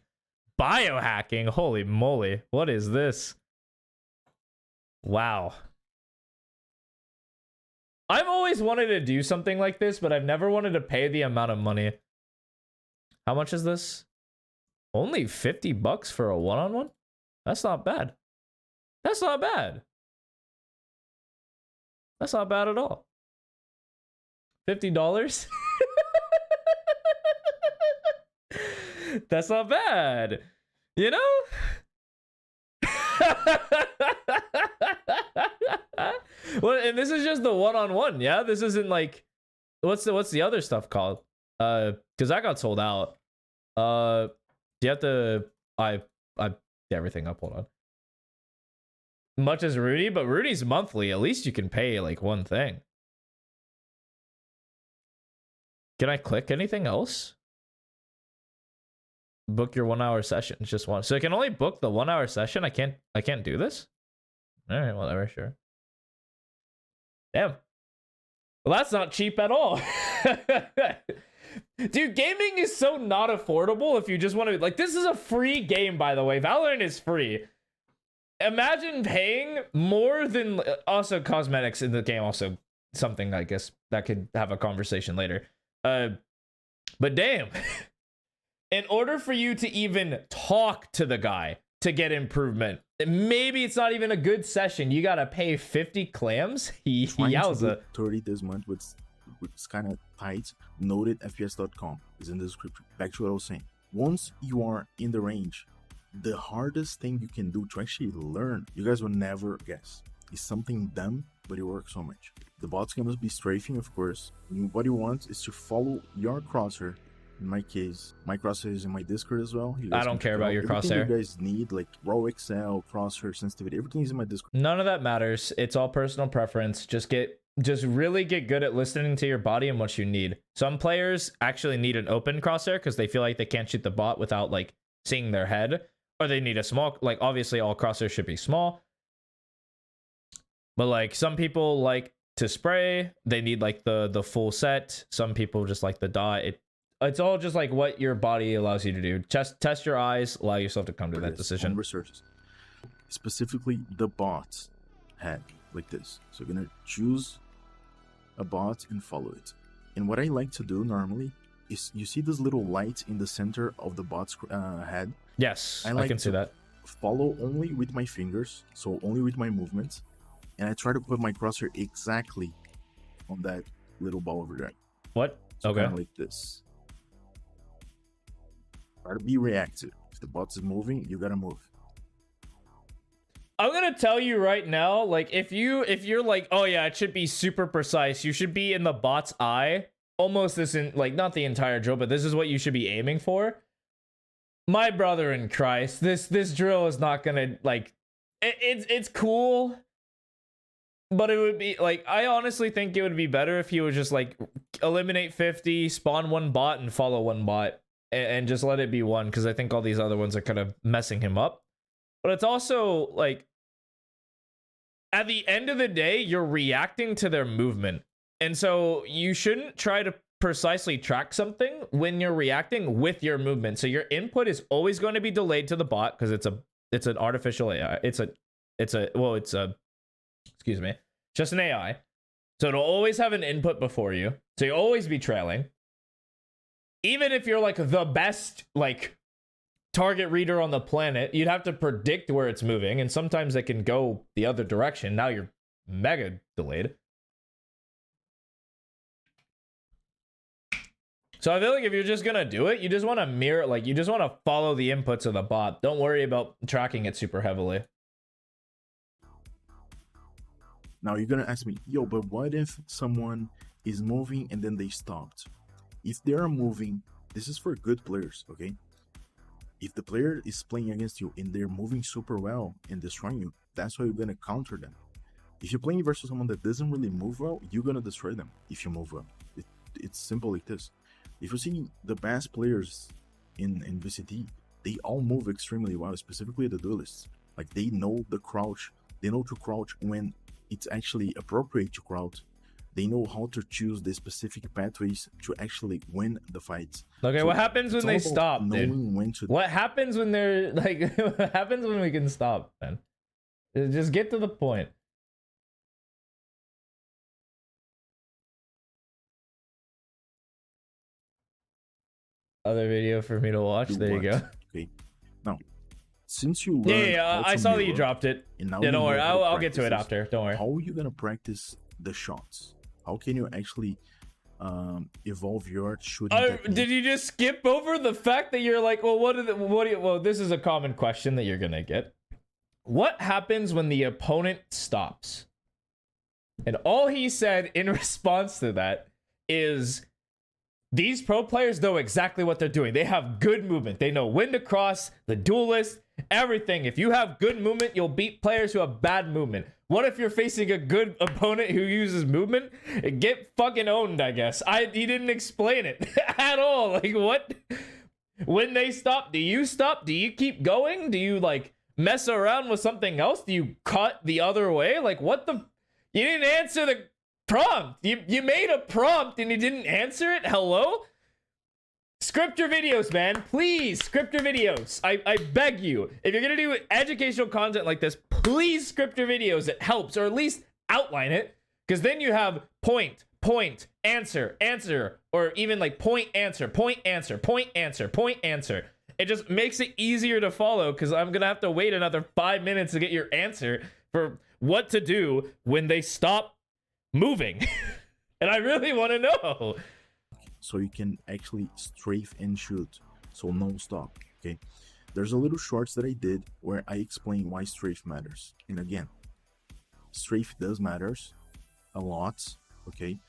Biohacking? Holy moly. What is this? Wow. I've always wanted to do something like this, but I've never wanted to pay the amount of money. How much is this? Only $50 for a one-on-one? That's not bad. That's not bad. That's not bad at all. $50? That's not bad. You know? Well, and this is just the one-on-one, yeah? This isn't like what's the other stuff called? Because I got sold out. You have to I get everything up, hold on. Much as Rudy, but Rudy's monthly. At least you can pay like one thing. Can I click anything else? Book your 1 hour session. It's just one. So I can only book the 1 hour session. I can't do this? Alright, whatever, sure. Damn. Well, that's not cheap at all. Dude, gaming is so not affordable if you just want to like this is a free game, by the way. Valorant is free. Imagine paying more than also cosmetics in the game, also something I guess that could have a conversation later. But damn. In order for you to even talk to the guy to get improvement, maybe it's not even a good session. You gotta pay 50 clams. Yowza.
30 this month, which is kind of tight. Noted FPS.com is in the description. Back to what I was saying. Once you are in the range, the hardest thing you can do to actually learn, you guys will never guess. It's something dumb, but it works so much. The bots can just be strafing, of course. What you want is to follow your crosshair. In my case, my crosshair is in my Discord as well.
I don't care about your crosshair.
Everything you guys need, like raw Excel, crosshair sensitivity, everything is in my Discord.
None of that matters. It's all personal preference. Just really get good at listening to your body and what you need. Some players actually need an open crosshair because they feel like they can't shoot the bot without like seeing their head, or they need a small, like obviously all crosshairs should be small. But like some people like to spray, they need like the full set. Some people just like the dot. It's all just like what your body allows you to do. Test your eyes, allow yourself to come to that decision.
Researches. Specifically, the bot head like this. So you're gonna choose a bot and follow it. And what I like to do normally is, you see this little light in the center of the bot's head?
Yes, I can see that.
Follow only with my fingers, so only with my movements. And I try to put my crosshair exactly on that little ball over there.
What?
So
okay.
Kind of like this. Try to be reactive. If the bot is moving, you gotta move.
I'm gonna tell you right now, like if you're like, oh yeah, it should be super precise, you should be in the bot's eye. Almost this in like not the entire drill, but this is what you should be aiming for. My brother in Christ, this drill is not gonna like it's cool. But it would be like, I honestly think it would be better if you would just like eliminate 50, spawn one bot and follow one bot and just let it be one, because I think all these other ones are kind of messing him up. But it's also like, at the end of the day, you're reacting to their movement. And so you shouldn't try to precisely track something when you're reacting with your movement. So your input is always going to be delayed to the bot because it's an artificial AI. Excuse me, just an AI. So it'll always have an input before you. So you'll always be trailing. Even if you're like the best like target reader on the planet, you'd have to predict where it's moving. And sometimes it can go the other direction. Now you're mega delayed. So I feel like if you're just gonna do it, you just want to mirror, like you just want to follow the inputs of the bot. Don't worry about tracking it super heavily.
Now you're gonna ask me, yo, but what if someone is moving and then they stopped? If they are moving, this is for good players, okay? If the player is playing against you and they're moving super well and destroying you, that's why you're gonna counter them. If you're playing versus someone that doesn't really move well, you're gonna destroy them if you move well. It's simple like this. If you see the best players in VCT, they all move extremely well, specifically the duelists. Like they know the crouch, they know to crouch when it's actually appropriate to crouch. They know how to choose the specific pathways to actually win the fights.
Okay,
so
what happens when they stop, dude?
When to...
What happens when they're like, what happens when we can stop, man? Just get to the point. Other video for me to watch. There you go.
Okay. Now, since you
yeah, I saw that you dropped it. Yeah, don't worry. I'll get to it after. Don't worry.
How are you gonna practice the shots? How can you actually evolve your shooting technique?
Did you just skip over the fact that you're like, well, well, this is a common question that you're gonna get. what happens when the opponent stops? And all he said in response to that is, these pro players know exactly what they're doing. They have good movement. They know when to cross, the duelist, everything. If you have good movement, you'll beat players who have bad movement. What if you're facing a good opponent who uses movement? Get fucking owned, I guess. He didn't explain it at all. Like, what? When they stop, do you stop? Do you keep going? Do you, like, mess around with something else? Do you cut the other way? Like, what the... You didn't answer the prompt. You made a prompt and you didn't answer it? Hello? Script your videos, man. Please, script your videos. I beg you. If you're gonna do educational content like this, please script your videos. It helps, or at least outline it. Because then you have point, answer, or even like point, answer. It just makes it easier to follow, because I'm gonna have to wait another 5 minutes to get your answer for what to do when they stop moving. And I really want to know.
So you can actually strafe and shoot, so no stop. Okay, there's a little shorts that I did where I explain why strafe matters. And again, strafe does matters a lot. Okay,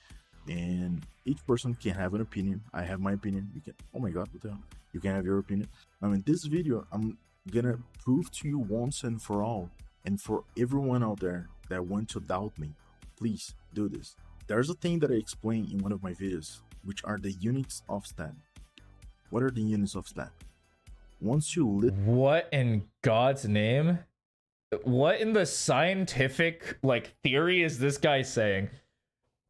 and each person can have an opinion. I have my opinion. You can, oh my god, what the hell? You can have your opinion. Now in this video, I'm gonna prove to you once and for all, and for everyone out there that want to doubt me, please do this. There's a thing that I explained in one of my videos, which are the units of step. What are the units of step? Once you
What in God's name? What in the scientific, like, theory is this guy saying?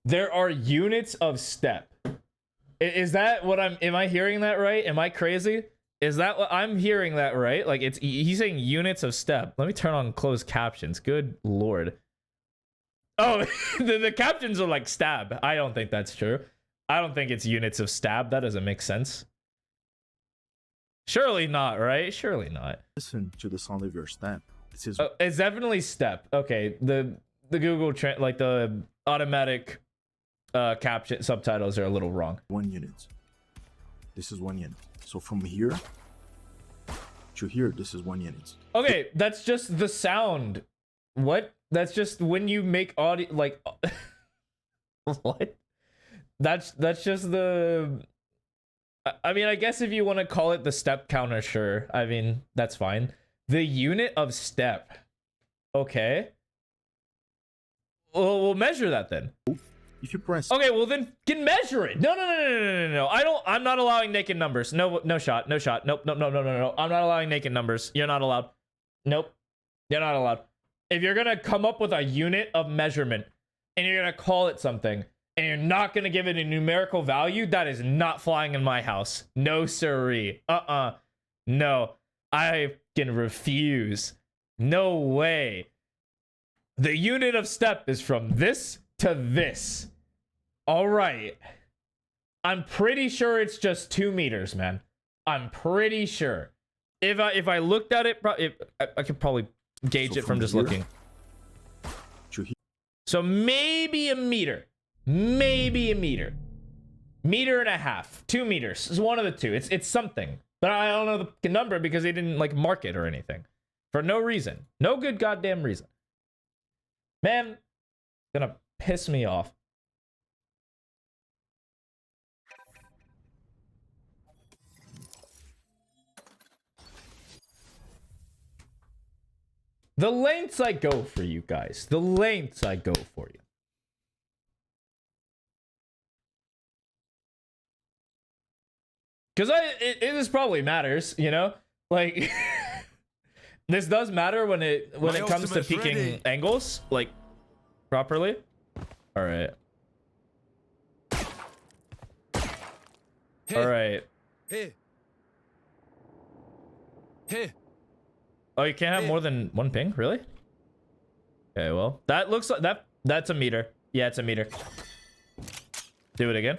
There are units of step. Is that what am I hearing that right? Am I crazy? Is that what I'm hearing that right? Like, he's saying units of step. Let me turn on closed captions. Good Lord. Oh, the captions are like stab. I don't think that's true. I don't think it's units of stab. That doesn't make sense. Surely not, right? Surely not.
listen to the sound of your step, this is
It's definitely step. Okay, the Google like the automatic caption subtitles are a little wrong.
1 unit. This is 1 unit. So from here to here, this is 1 unit.
Okay, that's just the sound. What? That's just when you make audio, like what? That's just the I mean, I guess if you want to call it the step counter, sure. I mean, that's fine. The unit of step. Okay. Well, we'll measure that then.
If you press
Okay, well then can measure it. No. I'm not allowing naked numbers. No shot. Nope. No. I'm not allowing naked numbers. You're not allowed. Nope. You're not allowed. If you're gonna come up with a unit of measurement and you're gonna call it something and you're not gonna give it a numerical value, that is not flying in my house. No siree. No. I can refuse. No way. The unit of step is from this to this. All right. I'm pretty sure it's just 2 meters, man. I'm pretty sure. If I looked at it, I could probably gauge
So
it from just
here
looking.
to here.
So maybe a meter. Maybe a meter. Meter and a half. 2 meters. It's one of the two. It's something. But I don't know the number because they didn't like mark it or anything. For no reason. No good goddamn reason. Man, gonna piss me off. The lengths I go for you guys. The lengths I go for you. Because this probably matters, you know? Like, this does matter when it comes to peaking angles, like, properly. All right. All right.
Hey. Hey.
Oh, you can't have more than 1 ping? Really? Okay, well, that looks like that's a meter. Yeah, it's a meter. Do it again.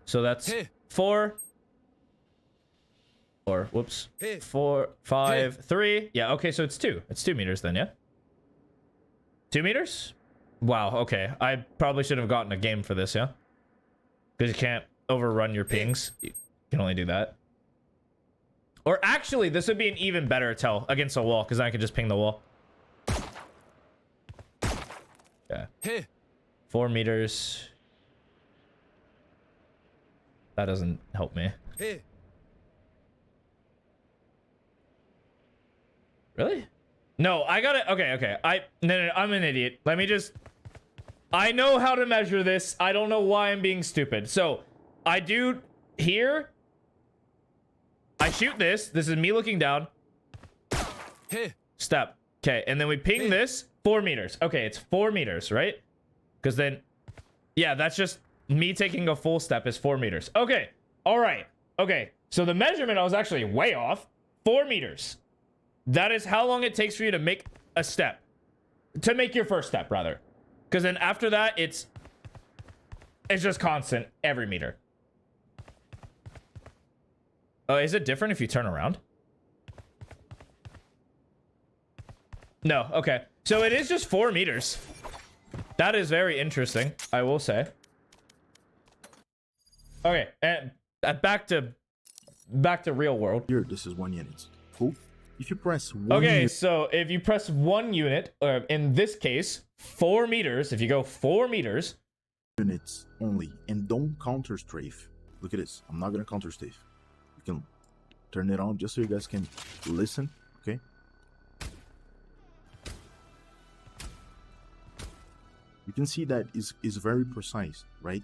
So that's 4. Whoops. 4, 5, 3. Yeah, okay, so it's 2. It's 2 meters then, yeah? 2 meters? Wow, okay. I probably should have gotten a game for this, yeah? Because you can't overrun your pings. You can only do that. Or actually, this would be an even better tell against a wall, because I could just ping the wall. Yeah.
Here.
4 meters. That doesn't help me.
Here.
Really? No, I got it. Okay. No, I'm an idiot. Let me just... I know how to measure this. I don't know why I'm being stupid. So, I do here. I shoot this. This is me looking down.
Here.
Step. Okay, and then we ping this 4 meters. Okay, it's 4 meters, right? Because then, yeah, that's just me taking a full step is 4 meters. Okay, all right. Okay, so the measurement I was actually way off. 4 meters. That is how long it takes for you to make a step. To make your first step, rather. Because then after that, it's just constant every meter. Is it different if you turn around? No, okay. So it is just 4 meters. That is very interesting, I will say. Okay, and back to real world.
Here, this is 1 unit. Cool. If you press 1
Okay,
unit,
so if you press 1 unit, or in this case, 4 meters, if you go 4 meters.
units only, and don't counter strafe. Look at this. I'm not gonna counter strafe. You can turn it on just so you guys can listen. Okay. You can see that is very precise, right?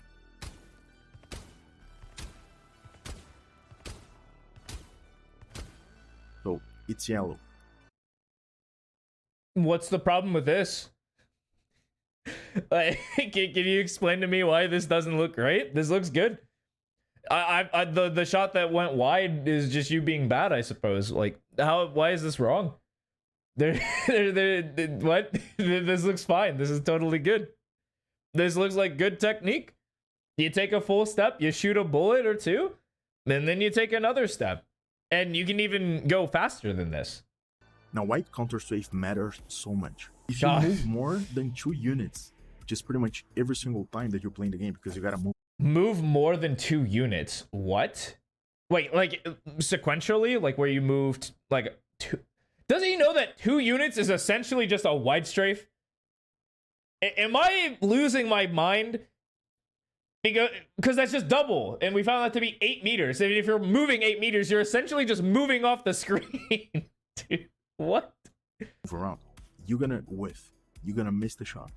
So it's yellow.
What's the problem with this? Like, can you explain to me why this doesn't look great? This looks good. The shot that went wide is just you being bad, I suppose. Like, why is this wrong? What? This looks fine. This is totally good. This looks like good technique. You take a full step, you shoot a bullet or two, and then you take another step. And you can even go faster than this.
Now, why counter strafe matters so much? If you
Gosh.
move more than 2 units, which is pretty much every single time that you're playing the game, because you gotta
Move more than 2 units. What? Wait, like sequentially? Like where you moved like 2? Doesn't he know that 2 units is essentially just a wide strafe? Am I losing my mind? Because that's just double, and we found that to be 8 meters. And if you're moving 8 meters, you're essentially just moving off the screen. Dude, what?
move around. You're gonna whiff. You're gonna miss the shot.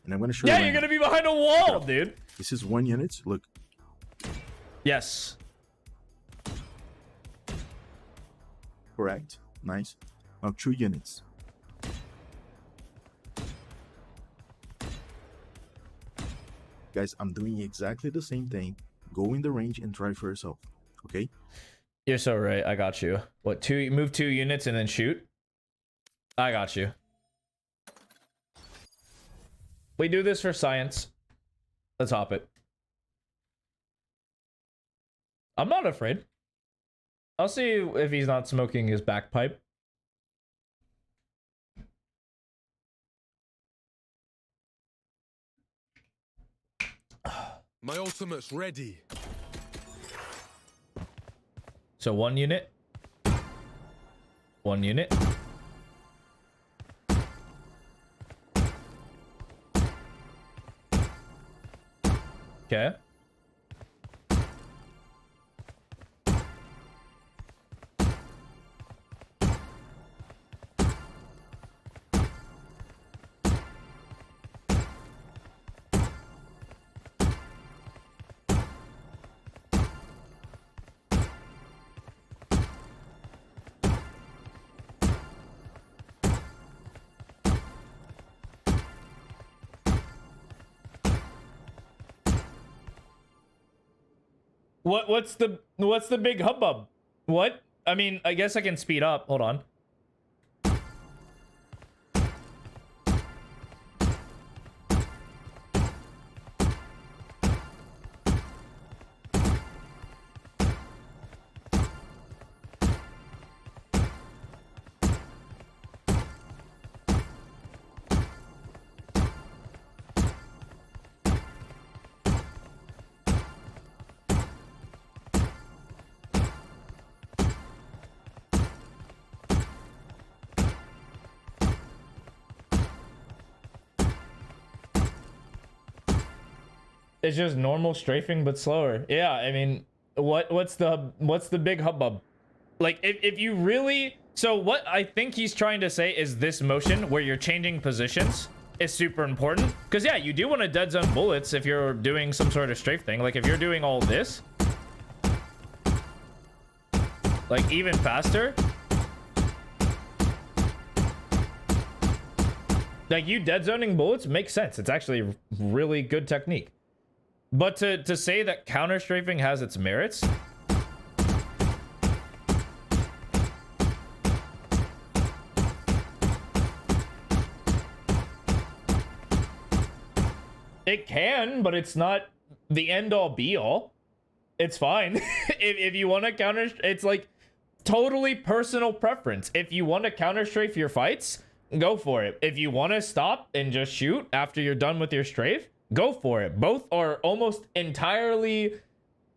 And I'm gonna show
Yeah,
you.
you're gonna be behind a wall, dude.
This is 1 unit. Look.
Yes.
Correct. Nice. Now 2 units. Guys, I'm doing exactly the same thing. Go in the range and try for yourself. Okay?
You're so right. I got you. What, move 2 units and then shoot? I got you. We do this for science. Let's hop it. I'm not afraid. I'll see if he's not smoking his backpipe.
My ultimate's ready.
So 1 unit. 1 unit. Okay. What's the big hubbub? What? I mean, I guess I can speed up. Hold on. It's just normal strafing but slower. Yeah, I mean, what's the big hubbub? Like if you really, so what I think he's trying to say is this motion where you're changing positions is super important, because yeah, you do want to dead zone bullets if you're doing some sort of strafe thing. Like if you're doing all this, like even faster, like you dead zoning bullets makes sense. It's actually really good technique. But to say that counter strafing has its merits, it can, but it's not the end all be all. It's fine. if you want to counter, it's like totally personal preference. If you want to counter strafe your fights, go for it. If you want to stop and just shoot after you're done with your strafe, go for it. Both are almost entirely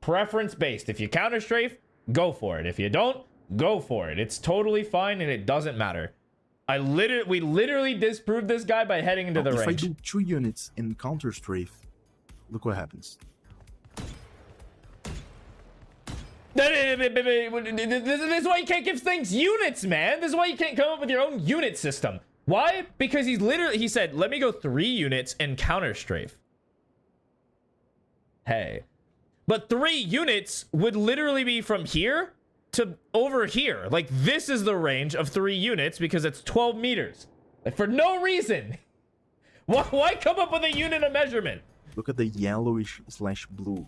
preference based. If you counter strafe, go for it. If you don't, go for it. It's totally fine and it doesn't matter. We literally disproved this guy by heading into the
If
range.
I do 2 units in counter strafe, look what happens.
This is why you can't give things units, man. This is why you can't come up with your own unit system. Why? Because he said, let me go 3 units and counter strafe. Hey. But 3 units would literally be from here to over here. Like, this is the range of 3 units because it's 12 meters. Like, for no reason. Why come up with a unit of measurement?
Look at the yellowish slash blue.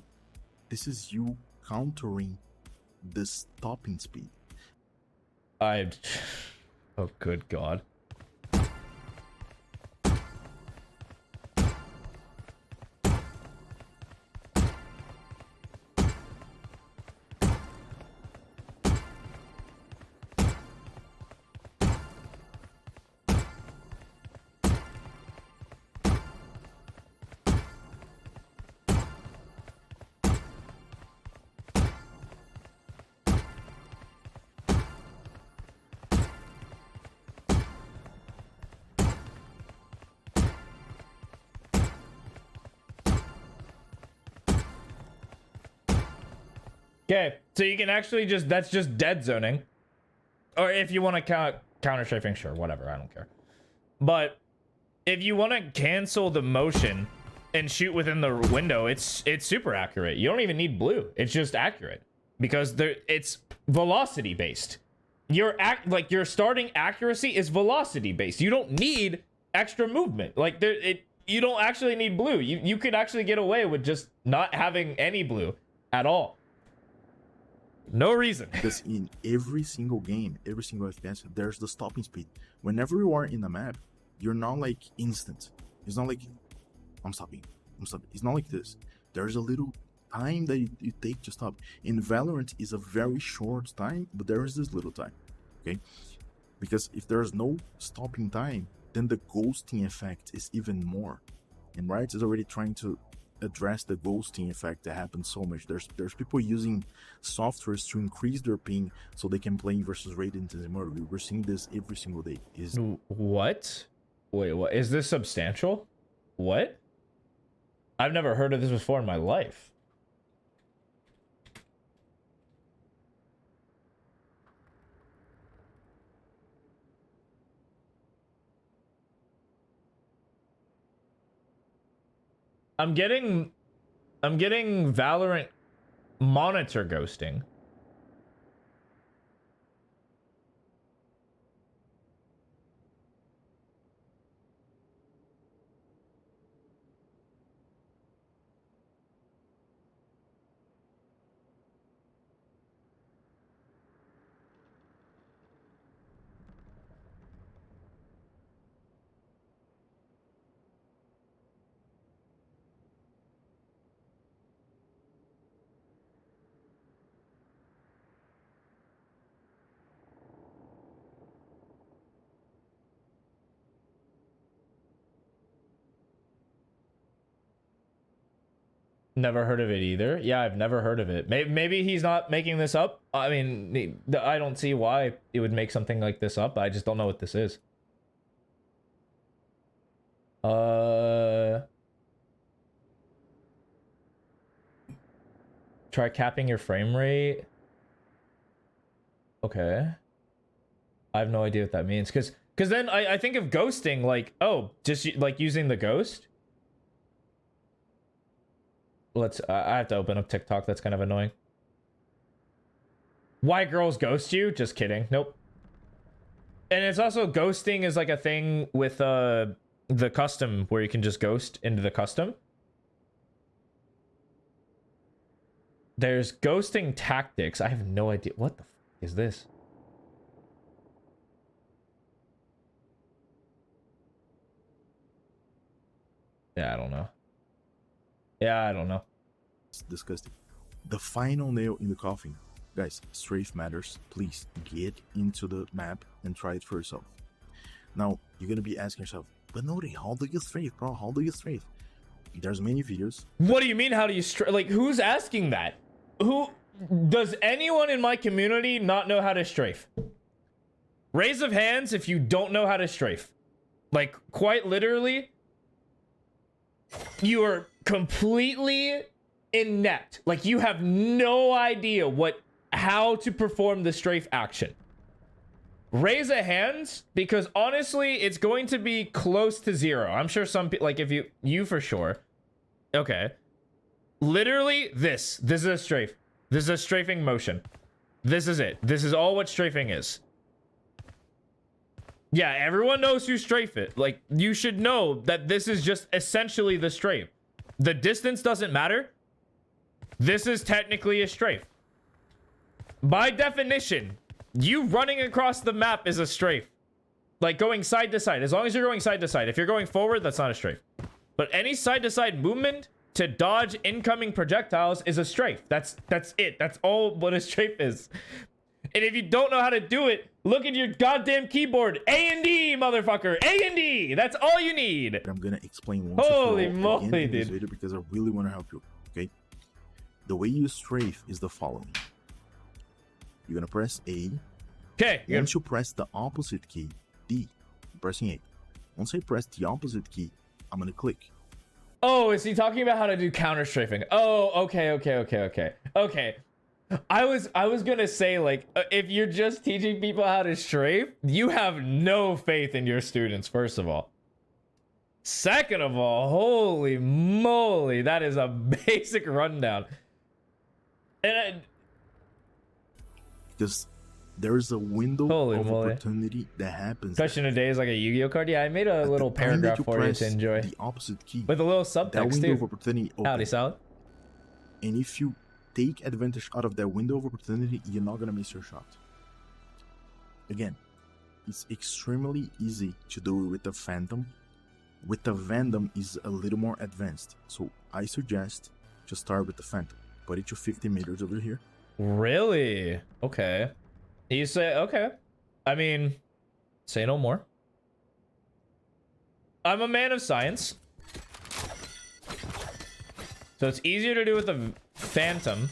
This is you countering the stopping speed.
Oh, good God. Okay, so you can actually that's just dead zoning. Or if you want to count counter strafing, sure, whatever, I don't care. But if you want to cancel the motion and shoot within the window, it's super accurate. You don't even need blue. It's just accurate because it's velocity based. Your starting accuracy is velocity based. You don't need extra movement. Like you don't actually need blue. You could actually get away with just not having any blue at all. No reason.
Because in every single game, every single FPS, there's the stopping speed. Whenever you are in a map, you're not like instant. It's not like I'm stopping. It's not like this. There's a little time that you take to stop. In Valorant is a very short time, but there is this little time. Okay? Because if there's no stopping time, then the ghosting effect is even more. And Riot is already trying to address the ghosting effect that happens so much. There's people using softwares to increase their ping so they can play versus Radiant and Murder. We're seeing this every single day.
What? Wait, what? Is this substantial? What? I've never heard of this before in my life. I'm getting Valorant monitor ghosting. Never heard of it either. Yeah, I've never heard of it. Maybe he's not making this up. I mean, I don't see why it would make something like this up. I just don't know what this is. Try capping your frame rate. Okay. I have no idea what that means. Because then I think of ghosting like, oh, just like using the ghost. Let's, I have to open up TikTok. That's kind of annoying. Why girls ghost you? Just kidding. Nope. And it's also ghosting is like a thing with the custom where you can just ghost into the custom. There's ghosting tactics. I have no idea. What the f is this? Yeah, I don't know. Yeah, I don't know.
It's disgusting. The final nail in the coffin. Guys, strafe matters. Please get into the map and try it for yourself. Now, you're gonna be asking yourself, but Nori, how do you strafe, bro? How do you strafe? There's many videos.
What do you mean, how do you strafe? Like, who's asking that? Who... Does anyone in my community not know how to strafe? Raise of hands if you don't know how to strafe. Like, quite literally, you are completely inept. Like, you have no idea how to perform the strafe action. Raise a hands, because honestly, it's going to be close to 0. I'm sure some people, like, if you for sure. Okay. Literally, this is a strafe. This is a strafing motion. This is it. This is all what strafing is. Yeah, everyone knows who strafe it. Like, you should know that this is just essentially the strafe. The distance doesn't matter. This is technically a strafe. By definition, you running across the map is a strafe. Like, going side to side. As long as you're going side to side. If you're going forward, that's not a strafe. But any side to side movement to dodge incoming projectiles is a strafe. That's it. That's all what a strafe is. And if you don't know how to do it, look at your goddamn keyboard. A and D, motherfucker. A and D. That's all you need.
I'm gonna explain once
Holy
and for all
moly,
again in this
dude.
video because I really want to help you. Okay, the way you strafe is the following. You're gonna press A.
Okay.
Once you press the opposite key, D, I'm pressing A. Once I press the opposite key, I'm gonna click.
Oh, is he talking about how to do counter strafing? Oh, okay. Okay. I was gonna say, like, if you're just teaching people how to strafe, you have no faith in your students, first of all. Second of all, holy moly, that is a basic rundown. And
Because there's a window
Holy
of
moly.
opportunity that happens.
question a day is like a Yu-Gi-Oh card. Yeah, I made a
At the
little
time that
paragraph for you
press
to enjoy
the opposite key,
with a little
that
subtext
window of
too.
opportunity
Howdy,
opens.
Salad.
And if you take advantage out of that window of opportunity, you're not gonna miss your shot. Again, it's extremely easy to do it with the Phantom. With the Vandom is a little more advanced, so I suggest to start with the Phantom. Put it to 50 meters over here.
Really? Okay. You say okay. I mean, say no more. I'm a man of science. So it's easier to do with the Phantom.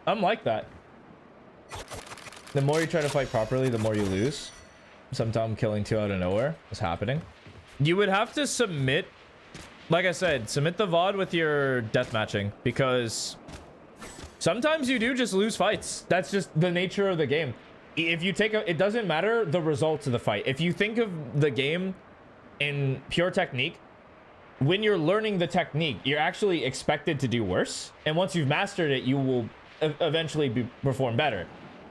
I'm like that. The more you try to fight properly, the more you lose. Sometimes killing 2 out of nowhere is happening. You would have to submit, like I said, submit the VOD with your deathmatching, because sometimes you do just lose fights. That's just the nature of the game. If you take it doesn't matter the results of the fight. If you think of the game in pure technique, when you're learning the technique, you're actually expected to do worse. And once you've mastered it, you will eventually perform better.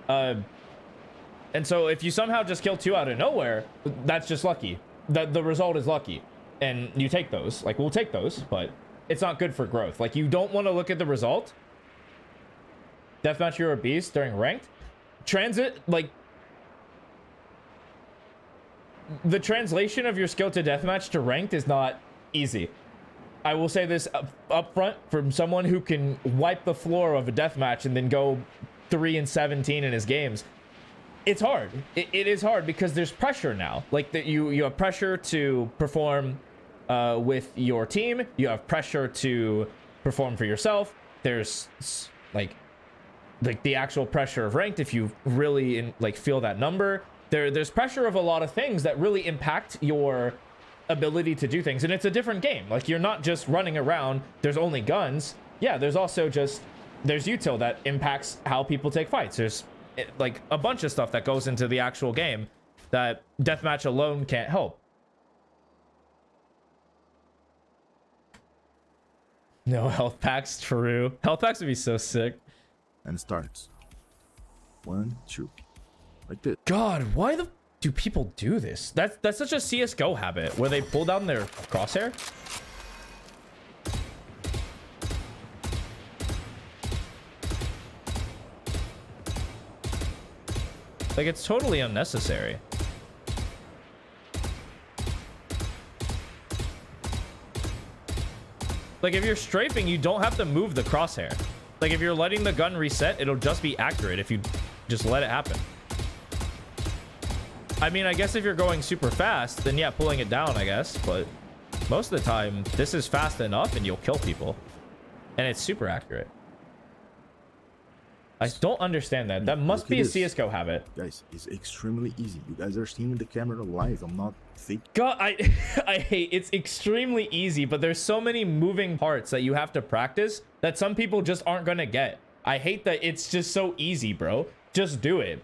And so if you somehow just kill 2 out of nowhere, that's just lucky. The result is lucky, and you take those. Like, we'll take those, but it's not good for growth. Like, you don't want to look at the result. Deathmatch, you're a beast during ranked. Transit, like, the translation of your skill to deathmatch to ranked is not easy. I will say this up front from someone who can wipe the floor of a deathmatch and then go 3-17 in his games. it's hard. It is hard because there's pressure now. Like that you have pressure to perform with your team. You have pressure to perform for yourself. There's like the actual pressure of ranked if you really feel that number. There's pressure of a lot of things that really impact your ability to do things, and it's a different game. Like you're not just running around, there's only guns. Yeah, there's also there's util that impacts how people take fights. There's like a bunch of stuff that goes into the actual game that deathmatch alone can't help. No health packs, true. Health packs would be so sick.
And starts. 1, 2. Like this.
God, why do people do this? That's such a CSGO habit where they pull down their crosshair. Like, it's totally unnecessary. Like, if you're strafing, you don't have to move the crosshair. Like, if you're letting the gun reset, it'll just be accurate if you just let it happen. I mean, I guess if you're going super fast, then yeah, pulling it down, I guess. But most of the time, this is fast enough and you'll kill people. And it's super accurate. I don't understand that. That must be a CSGO habit.
Guys, it's extremely easy. You guys are seeing the camera live. I'm not fake.
God, I hate it's extremely easy, but there's so many moving parts that you have to practice that some people just aren't gonna get. I hate that it's just so easy, bro. Just do it.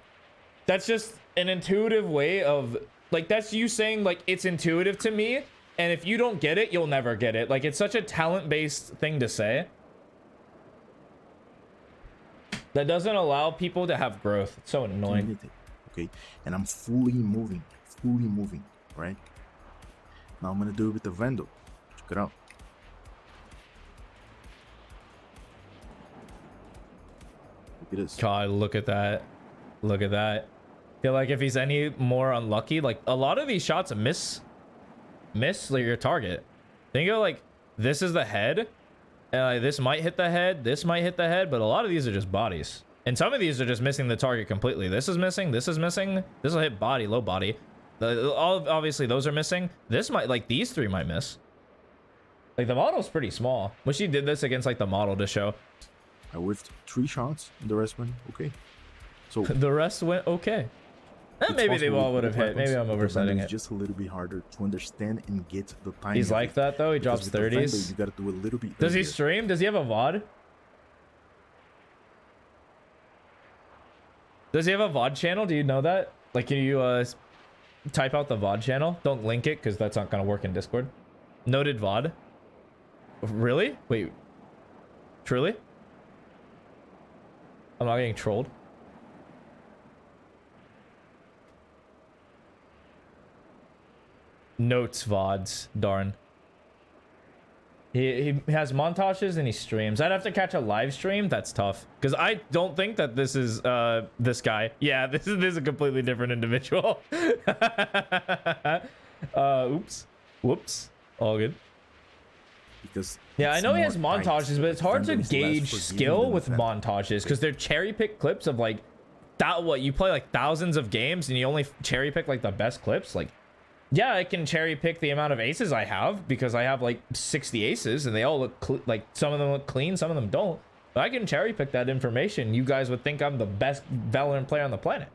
That's just an intuitive way of, like, that's you saying, like, it's intuitive to me, and if you don't get it, you'll never get it. Like, it's such a talent-based thing to say that doesn't allow people to have growth. It's so annoying.
Okay, and I'm fully moving, right? Now I'm gonna do it with the Vandal. Check it out. Look at this.
God, look at that. Look at that. Feel like if he's any more unlucky, like a lot of these shots miss like your target. Think of like this is the head. This might hit the head, this might hit the head, but a lot of these are just bodies. And some of these are just missing the target completely. This is missing, this is missing. This will hit body, low body. Obviously those are missing. This might, like these three might miss. Like the model's pretty small. Wish he did this against like the model to show.
I whiffed 3 shots and the rest went okay. So
the rest went okay. Maybe they all would have hit. Maybe I'm oversetting it.
Just a little bit harder to understand and get the time.
He's like that though. He drops 30s.
You gotta do a little bit.
Does he stream? Does he have a VOD? Does he have a VOD channel? Do you know that? Like, can you type out the VOD channel? Don't link it because that's not gonna work in Discord. Noted VOD. Really? Wait. Truly? I'm not getting trolled. Notes VODs, darn. He has montages and he streams. I'd have to catch a live stream. That's tough because I don't think that this is this guy. Yeah, this is a completely different individual. Oops, whoops, all good.
Because
yeah, I know he has montages, but it's hard to gauge skill with montages because they're cherry pick clips of like that. What you play like thousands of games and you only cherry pick like the best clips, like. Yeah, I can cherry pick the amount of aces I have because I have like 60 aces and they all look like some of them look clean, some of them don't. But I can cherry pick that information. You guys would think I'm the best Valorant player on the planet.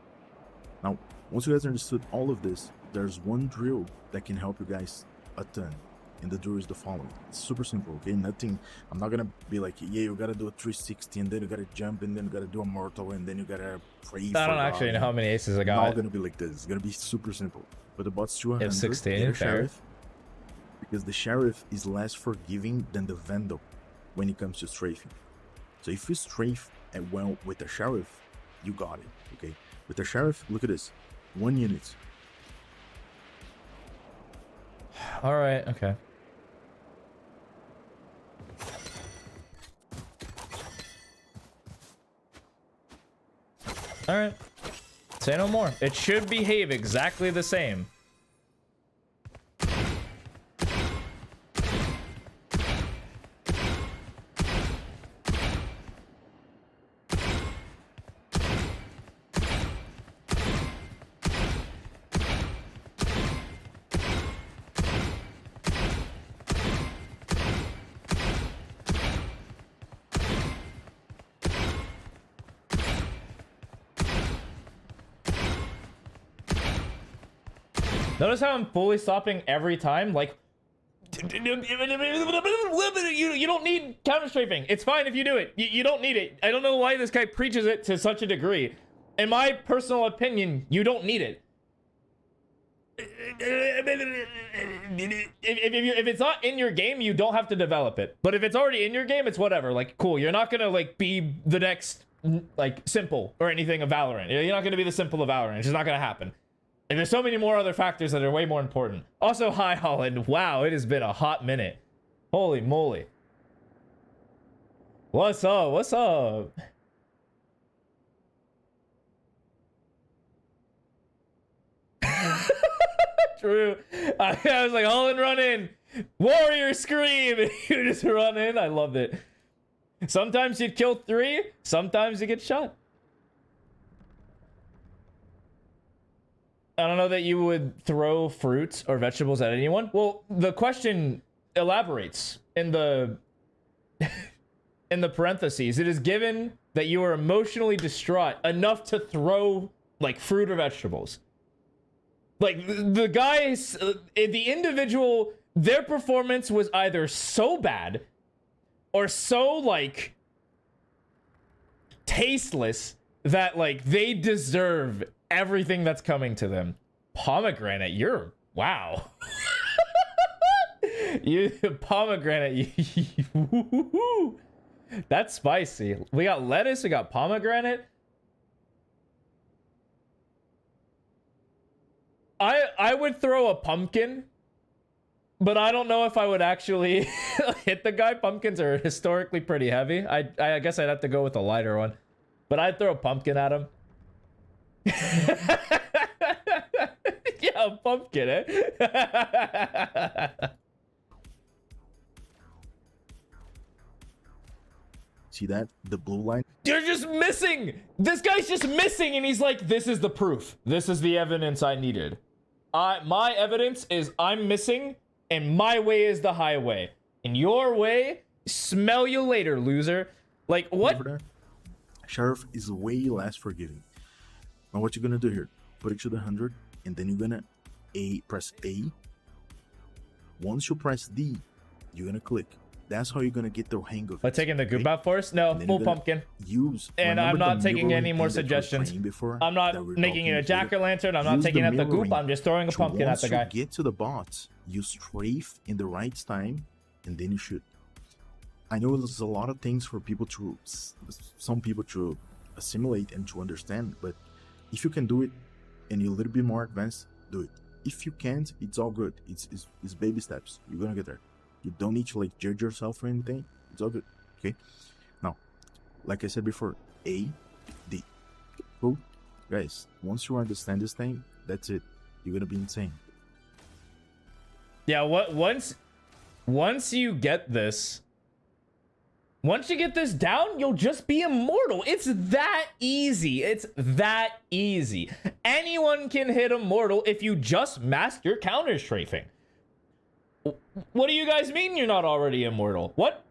Now, once you guys understood all of this, there's one drill that can help you guys a ton. And the drill is the following. It's super simple, okay? Nothing, I'm not gonna be like, yeah, you gotta do a 360 and then you gotta jump and then you gotta do a mortal and then you gotta pray for
I don't actually know how many aces I got.
It's not gonna be like this. It's gonna be super simple. But the bot's 200.
It's 16,
Sheriff, because the Sheriff is less forgiving than the Vandal when it comes to strafing. So if you strafe well with the Sheriff, you got it, okay? With the Sheriff, look at this. 1 unit.
All right, okay. All right. Say no more. It should behave exactly the same. Notice how I'm fully stopping every time? Like, you don't need counter strafing. It's fine if you do it. You don't need it. I don't know why this guy preaches it to such a degree. In my personal opinion, you don't need it. If it's not in your game, you don't have to develop it. But if it's already in your game, it's whatever. Like, cool. You're not gonna like be the next like simple or anything of Valorant. You're not gonna be the simple of Valorant. It's just not gonna happen. And there's so many more other factors that are way more important. Also, hi Holland. Wow, it has been a hot minute. Holy moly. What's up? What's up? True. I was like, Holland, run in. Warrior scream. And you just run in. I loved it. Sometimes you'd kill 3. Sometimes you get shot. I don't know that you would throw fruits or vegetables at anyone. Well, the question elaborates in the in the parentheses. It is given that you are emotionally distraught enough to throw like fruit or vegetables. Like the guys, the individual, their performance was either so bad or so like tasteless that like they deserve everything that's coming to them. Pomegranate, you're wow. You pomegranate, that's spicy. We got lettuce, we got pomegranate. I would throw a pumpkin, but I don't know if I would actually hit the guy. Pumpkins are historically pretty heavy. I guess I'd have to go with a lighter one, but I'd throw a pumpkin at him. Yeah, a pumpkin, eh?
See that? The blue line?
You're just missing. This guy's just missing, and he's like, "This is the proof. This is the evidence I needed. My evidence is I'm missing, and my way is the highway. And your way, smell you later, loser." Like what?
Over there, Sheriff is way less forgiving. Now what you're gonna do here? Put it to the 100, and then you're gonna press A. Once you press D, you're gonna click. That's how you're gonna get the hang of it.
But taking the goop out first? No, full pumpkin. And I'm not taking any more suggestions. I'm not making it a jack-o'-lantern. I'm not taking out the goop. I'm just throwing a pumpkin at the guy.
Once you get to the bots, you strafe in the right time, and then you shoot. I know there's a lot of things for people to, some people to assimilate and to understand, but if you can do it and you're a little bit more advanced, do it. If you can't, it's all good. It's baby steps. You're gonna get there. You don't need to like judge yourself or anything. It's all good. Okay. Now, like I said before, A, D. Cool. Guys, once you understand this thing, that's it. You're gonna be insane.
Yeah, once you get this, once you get this down, you'll just be immortal. It's that easy. It's that easy. Anyone can hit immortal if you just master counter strafing. What do you guys mean you're not already immortal? What?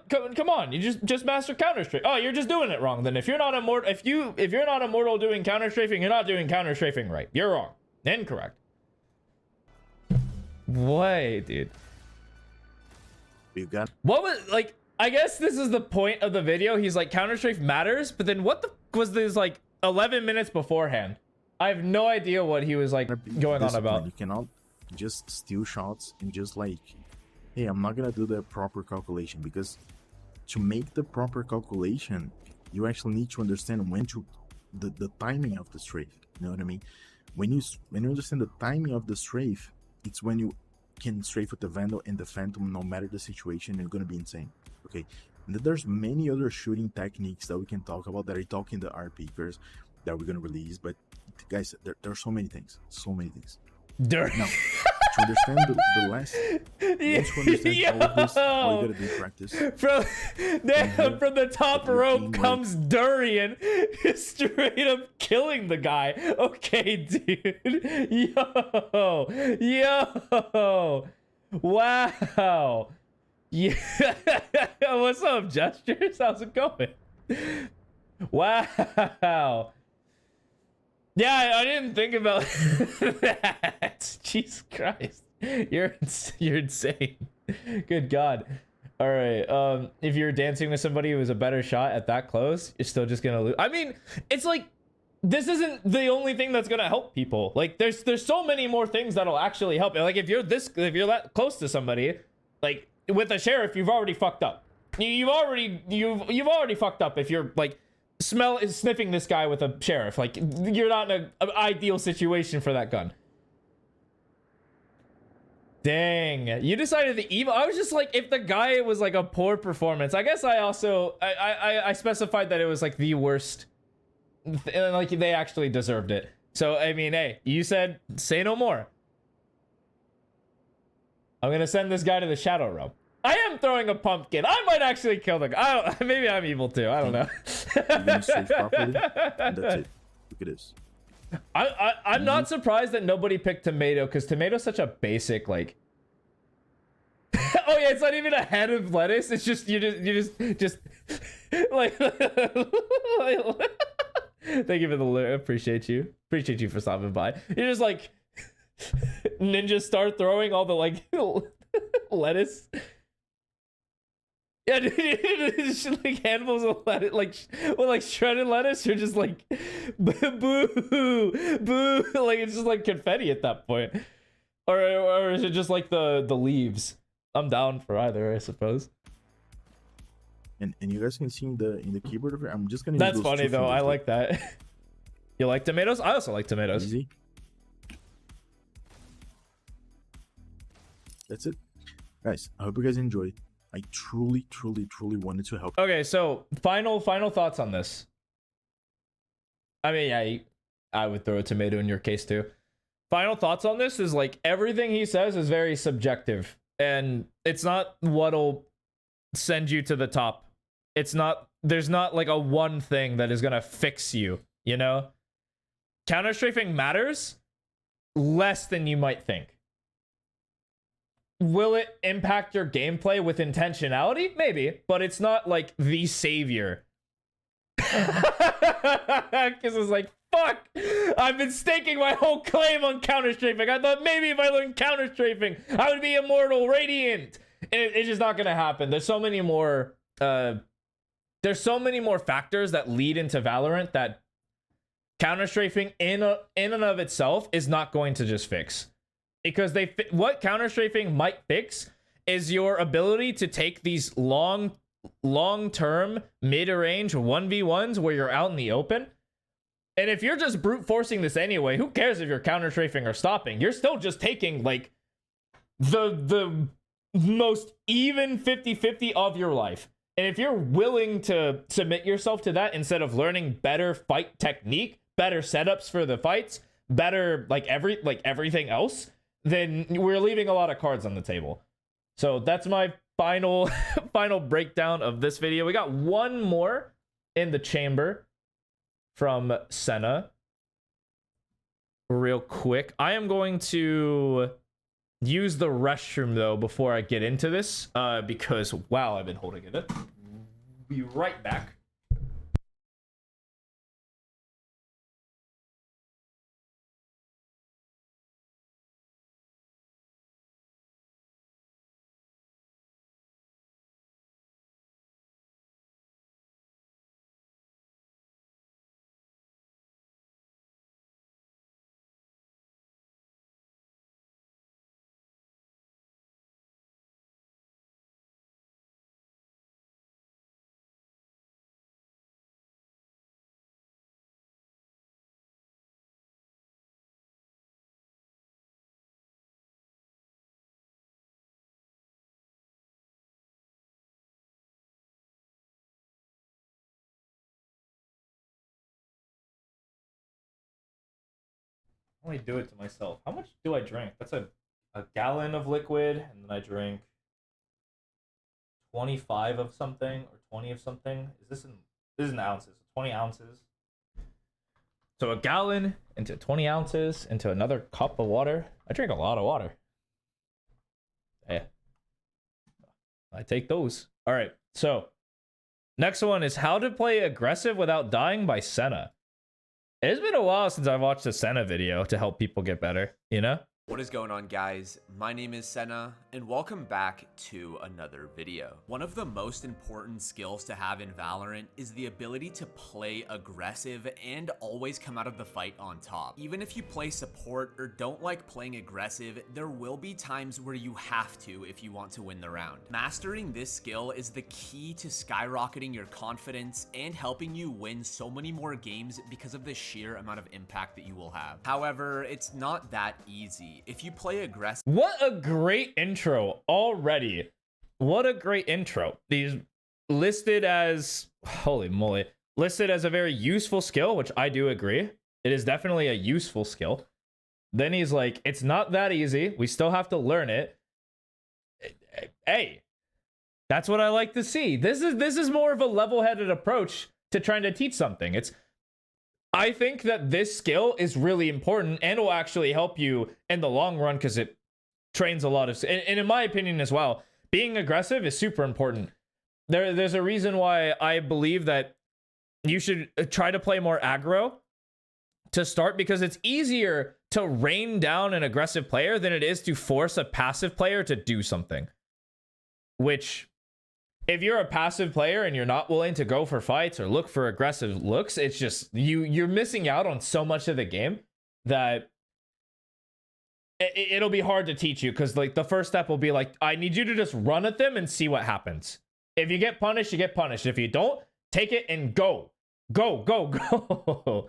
Come on, you just master counter strafe. Oh, you're just doing it wrong. Then if you're not immortal, if you're not immortal doing counter strafing, you're not doing counter strafing right. You're wrong. Incorrect. Wait, dude.
You got
what was like? I guess this is the point of the video. He's like, counter strafe matters, but then what the was this like 11 minutes beforehand? I have no idea what he was like going on about.
You cannot just steal shots and just like, hey, I'm not gonna do the proper calculation, because to make the proper calculation, you actually need to understand when to the timing of the strafe. You know what I mean? When you understand the timing of the strafe, it's when you can strafe with the Vandal and the Phantom, no matter the situation. You're gonna be insane. Okay, and then there's many other shooting techniques that we can talk about that I talk in the RP verse that we're gonna release. But guys, there are so many things. Now, to understand the last, once you understand all of this, all you gotta do is practice.
From the top rope comes Durian, straight up killing the guy. Okay, dude. Yo, wow. Yeah. What's up, Gestures? How's it going? Wow. Yeah, I didn't think about that. Jesus Christ. You're insane. Good God. All right. If you're dancing with somebody who was a better shot at that close, you're still just gonna lose. I mean, it's like this isn't the only thing that's gonna help people. Like there's so many more things that'll actually help. Like if you're that close to somebody, like with a sheriff, you've already fucked up. You've already fucked up if you're like sniffing this guy with a sheriff. Like you're not in an ideal situation for that gun. Dang, you decided the evil. I was just like, if the guy was like a poor performance, I guess I also I specified that it was like the worst, like they actually deserved it. So I mean, hey, you said say no more. I'm gonna send this guy to the Shadow Realm. I am throwing a pumpkin. I might actually kill the guy. Maybe I'm evil too. I don't know.
You're gonna strafe properly, and that's it. Look at this.
I'm not surprised that nobody picked tomato, because tomato's such a basic like. Oh yeah, it's not even a head of lettuce. It's just you just like. Thank you for the appreciate you for stopping by. You're just like ninja start throwing all the like lettuce. Yeah, dude, it's just like handfuls of lettuce, like shredded lettuce. You're just like, boo, boo, like it's just like confetti at that point, or is it just like the leaves? I'm down for either, I suppose.
And you guys can see in the keyboard over here, I'm just gonna.
That's
use those
funny
two
though. I
fingers,
like that. You like tomatoes? I also like tomatoes.
Easy. That's it, guys. I hope you guys enjoyed. I truly wanted to help.
Okay, so final thoughts on this. I mean, yeah, I would throw a tomato in your case too. Final thoughts on this is like everything he says is very subjective, and it's not what'll send you to the top. It's not. There's not like a one thing that is gonna fix you. You know, counter strafing matters less than you might think. Will it impact your gameplay with intentionality? Maybe, but it's not like the savior. Because it's like, fuck, I've been staking my whole claim on counter-strafing. I thought maybe if I learned counter-strafing, I would be immortal, radiant. And it's just not going to happen. There's so many more factors that lead into Valorant that counter-strafing in and of itself is not going to just fix. Because what counter-strafing might fix is your ability to take these long-term mid-range 1v1s where you're out in the open. And if you're just brute forcing this anyway, who cares if you're counter-strafing or stopping? You're still just taking like the most even 50-50 of your life. And if you're willing to submit yourself to that instead of learning better fight technique, better setups for the fights, better everything else, then we're leaving a lot of cards on the table. So that's my final breakdown of this video. We got one more in the chamber from Senna. Real quick. I am going to use the restroom though before I get into this because wow, I've been holding it. Be right back. I only do it to myself. How much do I drink? That's a gallon of liquid, and then I drink 25 of something or 20 of something. This is in ounces? 20 ounces. So a gallon into 20 ounces into another cup of water. I drink a lot of water. Yeah, I take those. All right. So next one is how to play aggressive without dying by Senna. It's been a while since I've watched a Senna video to help people get better, you know?
What is going on, guys? My name is Senna, and welcome back to another video. One of the most important skills to have in Valorant is the ability to play aggressive and always come out of the fight on top. Even if you play support or don't like playing aggressive, there will be times where you have to if you want to win the round. Mastering this skill is the key to skyrocketing your confidence and helping you win so many more games because of the sheer amount of impact that you will have. However, it's not that easy. If you play aggressive...
What a great intro already. What a great intro. These listed as... Holy moly. Listed as a very useful skill, which I do agree. It is definitely a useful skill. Then he's like, it's not that easy. We still have to learn it. Hey, that's what I like to see. This is more of a level-headed approach to trying to teach something. I think that this skill is really important and will actually help you in the long run because it trains a lot of... And in my opinion as well, being aggressive is super important. There's a reason why I believe that you should try to play more aggro to start, because it's easier to rain down an aggressive player than it is to force a passive player to do something. Which... if you're a passive player and you're not willing to go for fights or look for aggressive looks, it's just you're missing out on so much of the game that it'll be hard to teach you, because like the first step will be like, I need you to just run at them and see what happens. If you get punished, you get punished. If you don't, take it and go. Go.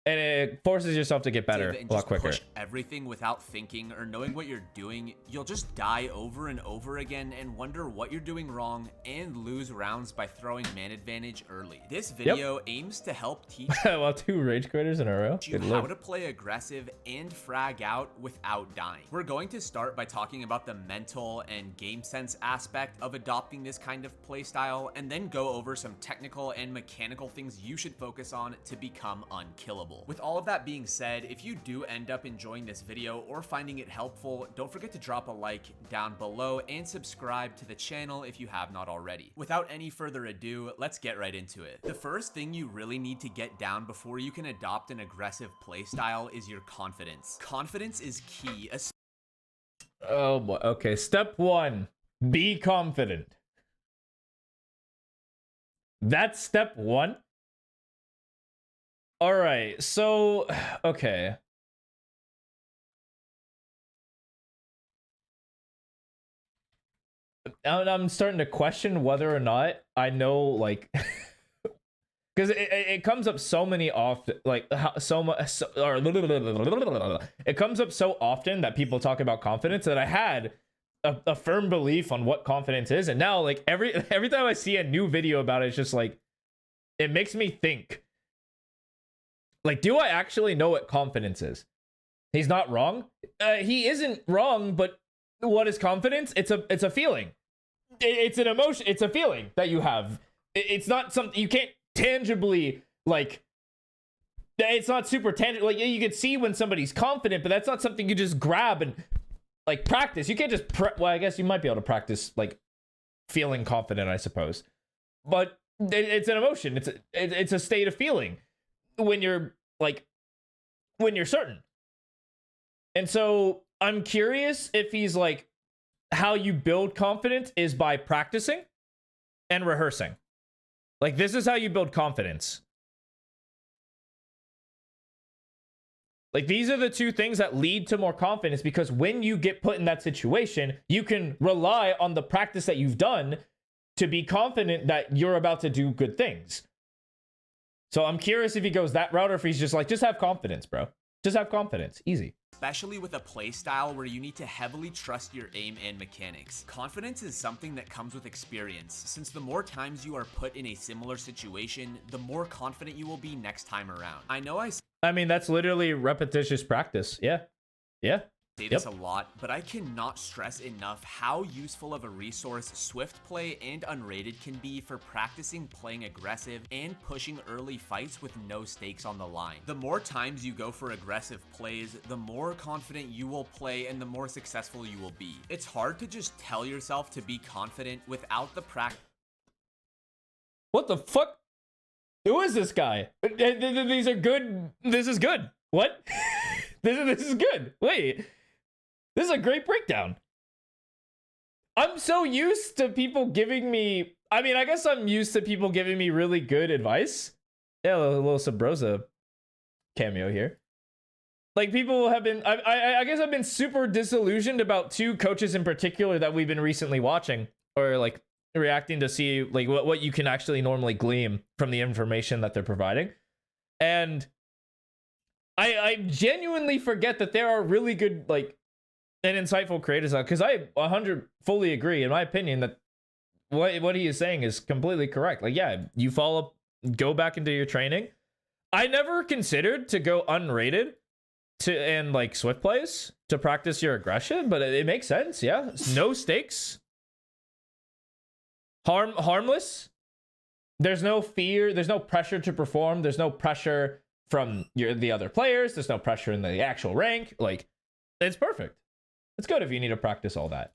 And it forces yourself to get better a lot quicker.
Push everything without thinking or knowing what you're doing, you'll just die over and over again and wonder what you're doing wrong and lose rounds by throwing man advantage early. This video aims to help teach
well, 2 rage quitters in a row.
you how to play aggressive and frag out without dying. We're going to start by talking about the mental and game sense aspect of adopting this kind of playstyle, and then go over some technical and mechanical things you should focus on to become unkillable. With all of that being said, if you do end up enjoying this video or finding it helpful, don't forget to drop a like down below and subscribe to the channel if you have not already. Without any further ado, let's get right into it. The first thing you really need to get down before you can adopt an aggressive playstyle is your confidence. Confidence is key.
Oh boy. Okay, step 1, be confident. That's step 1. All right, so, okay. I'm starting to question whether or not I know, like, because it comes up so many often, like, it comes up so often that people talk about confidence that I had a firm belief on what confidence is, and now, like, every time I see a new video about it, it's just like, it makes me think. Like, do I actually know what confidence is? He's not wrong. He isn't wrong, but what is confidence? It's a feeling. It's an emotion. It's a feeling that you have. It's not something you can't tangibly, like, it's not super tangible. Like, you can see when somebody's confident, but that's not something you just grab and, like, practice. You can't just, well, I guess you might be able to practice, like, feeling confident, I suppose. But it's an emotion. It's a state of feeling. When you're certain. And so I'm curious if he's like, how you build confidence is by practicing and rehearsing. Like, this is how you build confidence. Like, these are the 2 things that lead to more confidence, because when you get put in that situation, you can rely on the practice that you've done to be confident that you're about to do good things. So I'm curious if he goes that route or if he's just like, just have confidence, bro. Just have confidence. Easy.
Especially with a playstyle where you need to heavily trust your aim and mechanics. Confidence is something that comes with experience, since the more times you are put in a similar situation, the more confident you will be next time around. I mean,
that's literally repetitious practice. Yeah.
say this a lot, but I cannot stress enough how useful of a resource Swift Play and Unrated can be for practicing playing aggressive and pushing early fights with no stakes on the line. The more times you go for aggressive plays, the more confident you will play and the more successful you will be. It's hard to just tell yourself to be confident without the practice.
What the fuck? Who is this guy? These are good. This is good. What? This is good. Wait. This is a great breakdown. I'm so used to people giving me... I mean, I guess I'm used to people giving me really good advice. Yeah, a little Sabrosa cameo here. Like, people have been... I guess I've been super disillusioned about two coaches in particular that we've been recently watching. Or, like, reacting to see, like, what you can actually normally glean from the information that they're providing. And I genuinely forget that there are really good, like, and insightful creators out, because I 100 fully agree, in my opinion, that what he is saying is completely correct. Like, yeah, you follow, go back into your training. I never considered to go unrated and like Swift plays to practice your aggression, but it makes sense. Yeah, no stakes, harmless. There's no fear. There's no pressure to perform. There's no pressure from the other players. There's no pressure in the actual rank. Like, it's perfect. It's good if you need to practice all that.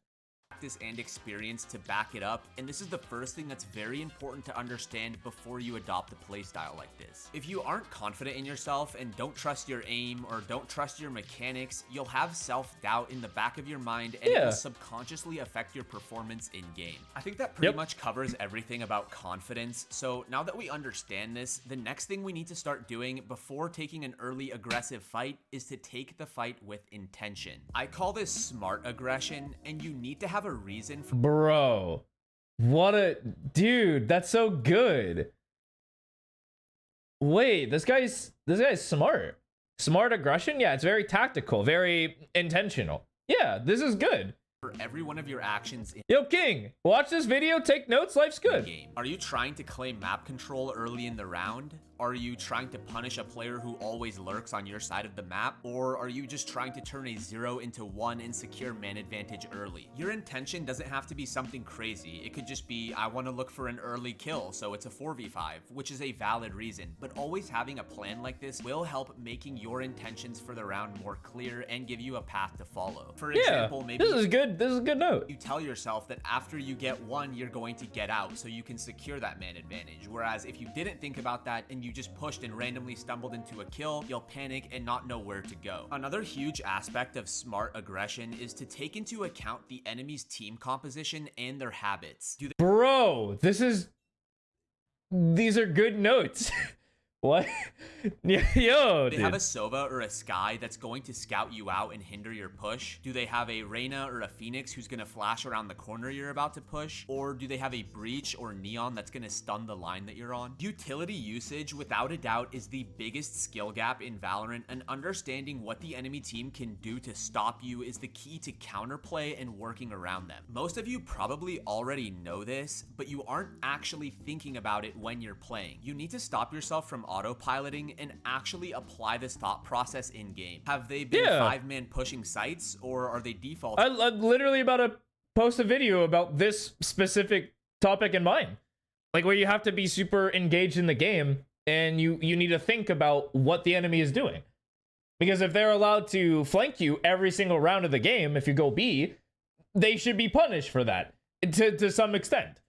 Practice and experience to back it up, and this is the first thing that's very important to understand before you adopt a playstyle like this. If you aren't confident in yourself and don't trust your aim or don't trust your mechanics, you'll have self-doubt in the back of your mind, and it will subconsciously affect your performance in game. I think that pretty much covers everything about confidence. So now that we understand this, the next thing we need to start doing before taking an early aggressive fight is to take the fight with intention. I call this smart aggression, and you need to have a reason for...
Bro, what a dude, that's so good. Wait, this guy's smart aggression. Yeah, it's very tactical, very intentional. Yeah, this is good.
For every one of your actions in
Yo, King, watch this video, take notes, life's good.
game. Are you trying to claim map control early in the round? Are you trying to punish a player who always lurks on your side of the map? Or are you just trying to turn a 0 into 1 and secure man advantage early? Your intention doesn't have to be something crazy. It could just be, I want to look for an early kill, so it's a 4v5, which is a valid reason. But always having a plan like this will help making your intentions for the round more clear and give you a path to follow. For example, maybe
this is good. This is a good note.
You tell yourself that after you get 1, you're going to get out so you can secure that man advantage. Whereas if you didn't think about that and you just pushed and randomly stumbled into a kill, you'll panic and not know where to go. Another huge aspect of smart aggression is to take into account the enemy's team composition and their habits.
Bro, these are good notes. What? Yo,
They have a Sova or a Skye that's going to scout you out and hinder your push? Do they have a Reyna or a Phoenix who's going to flash around the corner you're about to push? Or do they have a Breach or Neon that's going to stun the line that you're on? Utility usage, without a doubt, is the biggest skill gap in Valorant, and understanding what the enemy team can do to stop you is the key to counterplay and working around them. Most of you probably already know this, but you aren't actually thinking about it when you're playing. You need to stop yourself from autopiloting and actually apply this thought process in game. Have they been 5-man pushing sites, or are they default?
I'm literally about to post a video about this specific topic in mind, like where you have to be super engaged in the game and you need to think about what the enemy is doing, because if they're allowed to flank you every single round of the game, if you go B, they should be punished for that to some extent.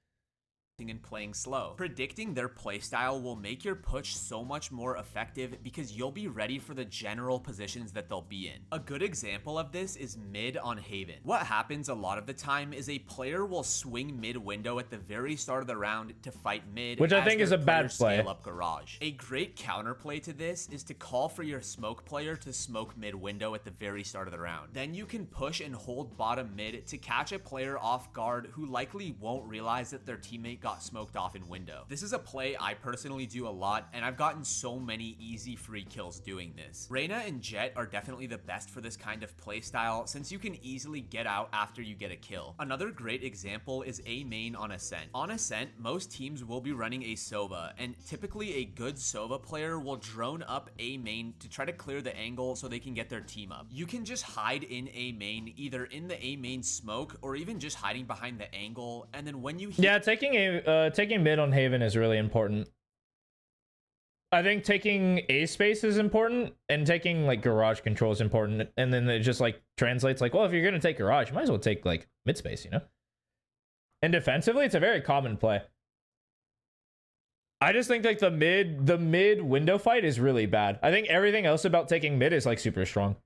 And playing slow. Predicting their playstyle will make your push so much more effective because you'll be ready for the general positions that they'll be in. A good example of this is mid on Haven. What happens a lot of the time is a player will swing mid window at the very start of the round to fight mid,
which I think is a bad play.
Scale up Garage. A great counterplay to this is to call for your smoke player to smoke mid window at the very start of the round. Then you can push and hold bottom mid to catch a player off guard who likely won't realize that their teammate got smoked off in window. This is a play I personally do a lot, and I've gotten so many easy free kills doing this. Reyna and Jett are definitely the best for this kind of play style, since you can easily get out after you get a kill. Another great example is A main on Ascent. On Ascent, most teams will be running a Sova, and typically a good Sova player will drone up A main to try to clear the angle so they can get their team up. You can just hide in A main, either in the A main smoke or even just hiding behind the angle, and then when you
taking mid on Haven is really important. I think taking A space is important, and taking like garage control is important, and then it just like translates like, well, if you're gonna take garage, you might as well take like mid space, you know? And defensively, it's a very common play. I just think like the mid window fight is really bad. I think everything else about taking mid is like super strong.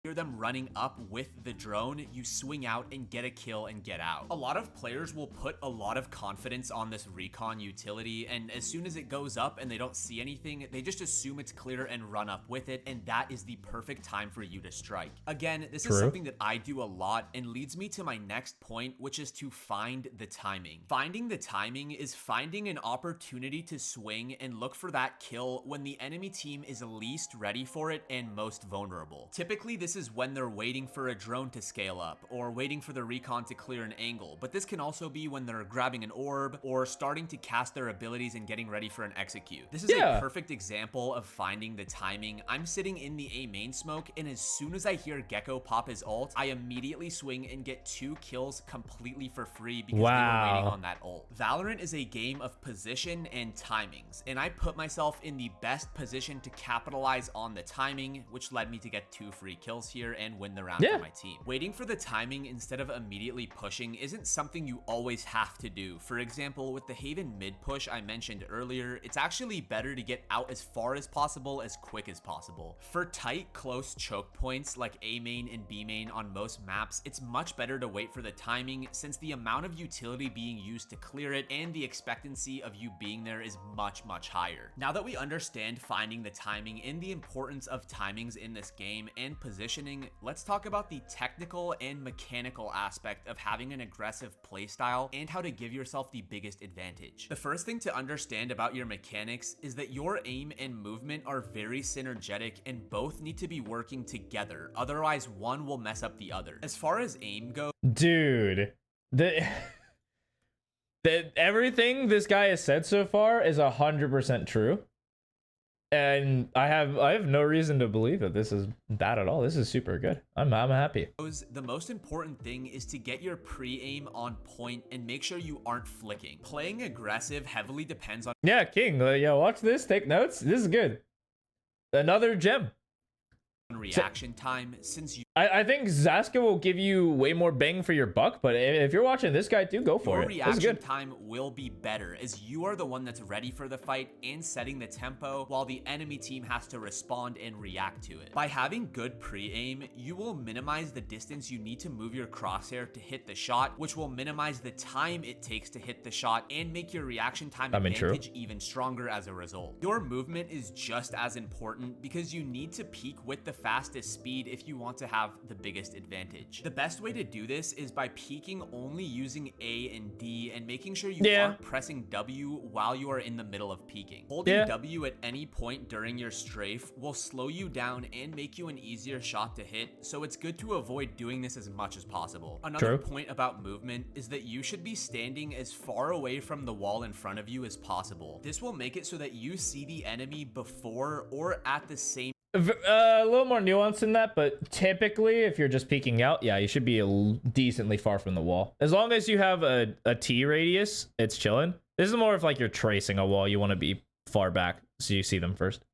Hear them running up with the drone, you swing out and get a kill and get out. A lot of players will put a lot of confidence on this recon utility, and as soon as it goes up and they don't see anything, they just assume it's clear and run up with it, and that is the perfect time for you to strike. Again, this is something that I do a lot and leads me to my next point, which is to find the timing. Finding the timing is finding an opportunity to swing and look for that kill when the enemy team is least ready for it and most vulnerable. Typically, this is when they're waiting for a drone to scale up or waiting for the recon to clear an angle, but this can also be when they're grabbing an orb or starting to cast their abilities and getting ready for an execute. This is a perfect example of finding the timing. I'm sitting in the A main smoke, and as soon as I hear Gecko pop his ult, I immediately swing and get 2 kills completely for free because they were waiting on that ult. Valorant is a game of position and timings, and I put myself in the best position to capitalize on the timing, which led me to get 2 free kills here and win the round for my team. Waiting for the timing instead of immediately pushing isn't something you always have to do. For example, with the Haven mid push I mentioned earlier, it's actually better to get out as far as possible as quick as possible. For tight, close choke points like A main and B main on most maps, it's much better to wait for the timing since the amount of utility being used to clear it and the expectancy of you being there is much, much higher. Now that we understand finding the timing and the importance of timings in this game and positioning, let's talk about the technical and mechanical aspect of having an aggressive playstyle and how to give yourself the biggest advantage. The first thing to understand about your mechanics is that your aim and movement are very synergetic and both need to be working together, otherwise one will mess up the other. As far as aim goes,
dude, everything this guy has said so far is 100% true. And I have no reason to believe that this is bad at all. This is super good. I'm happy.
The most important thing is to get your pre-aim on point and make sure you aren't flicking. Playing aggressive heavily depends on
King, yeah, watch this, take notes. This is good. Another gem.
Reaction time, since
I think Zaska will give you way more bang for your buck, but if you're watching this guy too, go for it.
Your reaction time will be better as you are the one that's ready for the fight and setting the tempo while the enemy team has to respond and react to it. By having good pre-aim, you will minimize the distance you need to move your crosshair to hit the shot, which will minimize the time it takes to hit the shot and make your reaction time advantage even stronger as a result. Your movement is just as important because you need to peak with the fastest speed if you want to have the biggest advantage. The best way to do this is by peaking only using A and D and making sure you aren't pressing W while you are in the middle of peaking. Holding W at any point during your strafe will slow you down and make you an easier shot to hit, so it's good to avoid doing this as much as possible. Another point about movement is that you should be standing as far away from the wall in front of you as possible. This will make it so that you see the enemy before or at the same
a little more nuance in that, but typically if you're just peeking out, yeah, you should be decently far from the wall. As long as you have a T radius, it's chilling. This is more of like you're tracing a wall. You want to be far back so you see them first.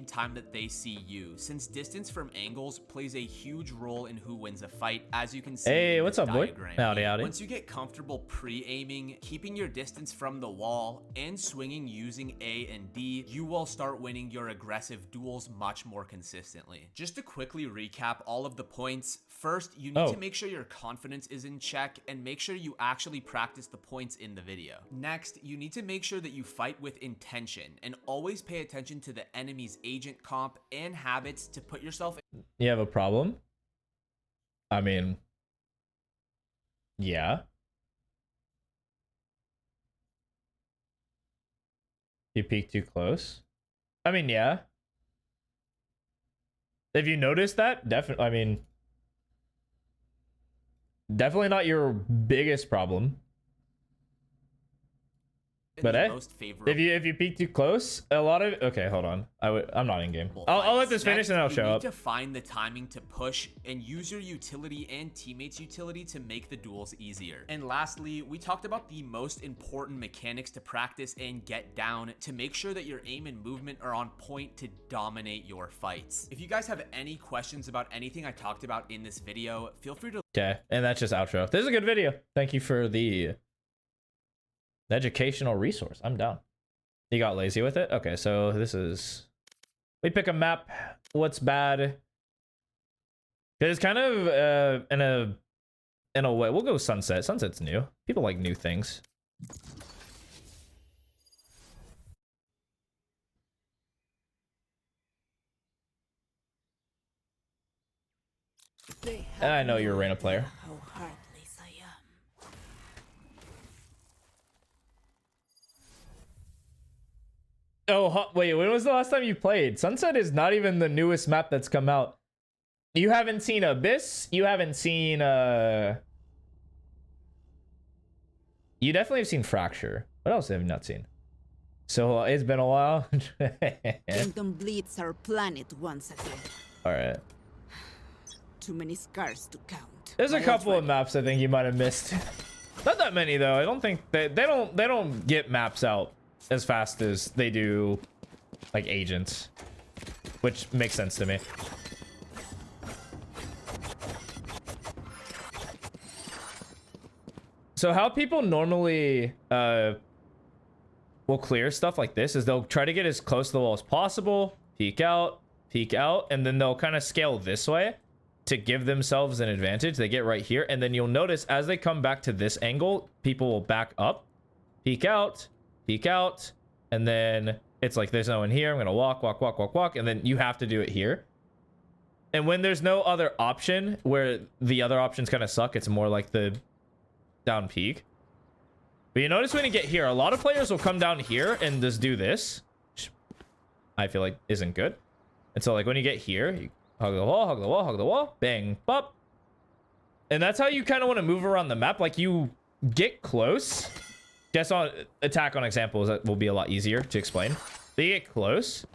Time that they see you, since distance from angles plays a huge role in who wins a fight, as you can see.
Hey, what's up, boy? Howdy, howdy.
Once you get comfortable pre-aiming, keeping your distance from the wall, and swinging using A and D, you will start winning your aggressive duels much more consistently. Just to quickly recap all of the points, first, you need to make sure your confidence is in check and make sure you actually practice the points in the video. Next, you need to make sure that you fight with intention and always pay attention to the enemy's agent comp and habits to put yourself in.
You have a problem? I mean, yeah. You peek too close? I mean, yeah. Have you noticed that? Definitely, I mean, definitely not your biggest problem. But if you peek too close, a lot of hold on. I'm not in game. I'll let this finish and I'll show up.
You need to find the timing to push and use your utility and teammates' utility to make the duels easier. And lastly, we talked about the most important mechanics to practice and get down to make sure that your aim and movement are on point to dominate your fights. If you guys have any questions about anything I talked about in this video, feel free to.
Okay, and that's just outro. This is a good video. Thank you for the Educational resource. I'm down. You got lazy with it? Okay, so this is... We pick a map. What's bad? It's kind of in a way. We'll go Sunset. Sunset's new. People like new things. And I know you're a Reyna player.
How heartless I am.
Oh, wait, when was the last time you played? Sunset is not even the newest map that's come out. You haven't seen Abyss? You haven't seen, You definitely have seen Fracture. What else have you not seen? So, it's been a while.
Kingdom bleeds our planet once again.
Alright.
Too many scars to count.
There's a
My
couple
old
of maps I think you might have missed. Not that many though. I don't think they don't get maps out as fast as they do like Agents, which makes sense to me. So how people normally will clear stuff like this is they'll try to get as close to the wall as possible, peek out, and then they'll kind of scale this way to give themselves an advantage. They get right here, and then you'll notice as they come back to this angle, people will back up, peek out, and then it's like there's no one here. I'm gonna walk, and then you have to do it here. And when there's no other option, where the other options kind of suck, it's more like the down peak. But you notice when you get here, a lot of players will come down here and just do this, which I feel like isn't good. And so like when you get here, you hug the wall, bang, bop. And that's how you kind of want to move around the map. Like you get close. Guess on attack on examples, that will be a lot easier to explain. They get close.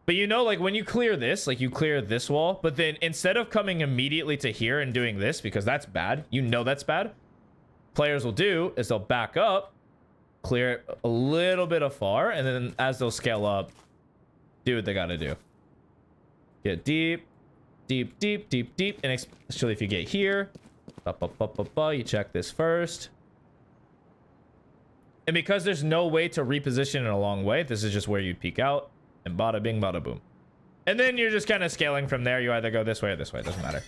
But you know, like when you clear this, like you clear this wall, but then instead of coming immediately to here and doing this, because that's bad, you know that's bad, players will do is they'll back up, clear it a little bit afar, and then as they'll scale up, do what they gotta do. Get deep, and especially if you get here, you check this first. And because there's no way to reposition in a long way, this is just where you peek out, and bada bing, bada boom. And then you're just kind of scaling from there. You either go this way or this way, it doesn't matter.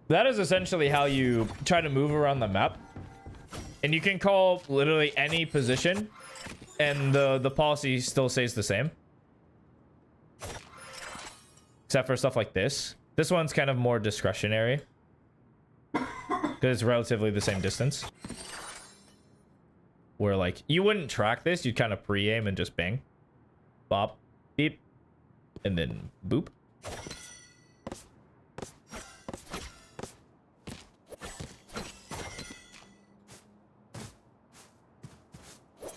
That is essentially how you try to move around the map. And you can call literally any position, and the policy still stays the same. Except for stuff like this. This one's kind of more discretionary, because it's relatively the same distance. Where like, you wouldn't track this, you'd kind of pre-aim and just bang. Bop, beep, and then boop.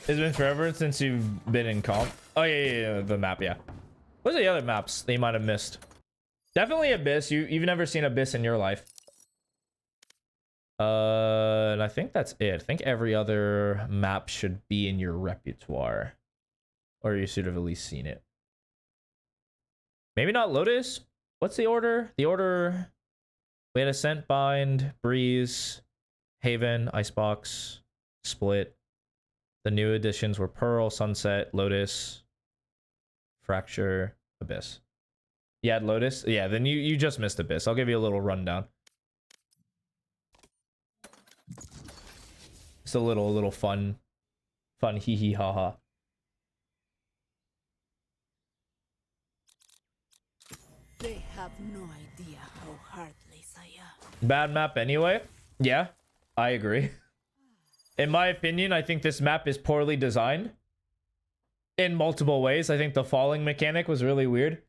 It's been forever since you've been in comp. Oh yeah, the map, yeah. What's the other maps that you might have missed? Definitely Abyss. You've never seen Abyss in your life. And I think that's it. I think every other map should be in your repertoire. Or you should have at least seen it. Maybe not Lotus. What's the order? The order... We had Ascent, Bind, Breeze, Haven, Icebox, Split. The new additions were Pearl, Sunset, Lotus, Fracture, Abyss. You had Lotus? Yeah, then you just missed Abyss. I'll give you a little rundown. It's a little fun hee hee ha ha.
They have no idea how heartless I am.
Bad map anyway. Yeah, I agree. In my opinion, I think this map is poorly designed in multiple ways. I think the falling mechanic was really weird.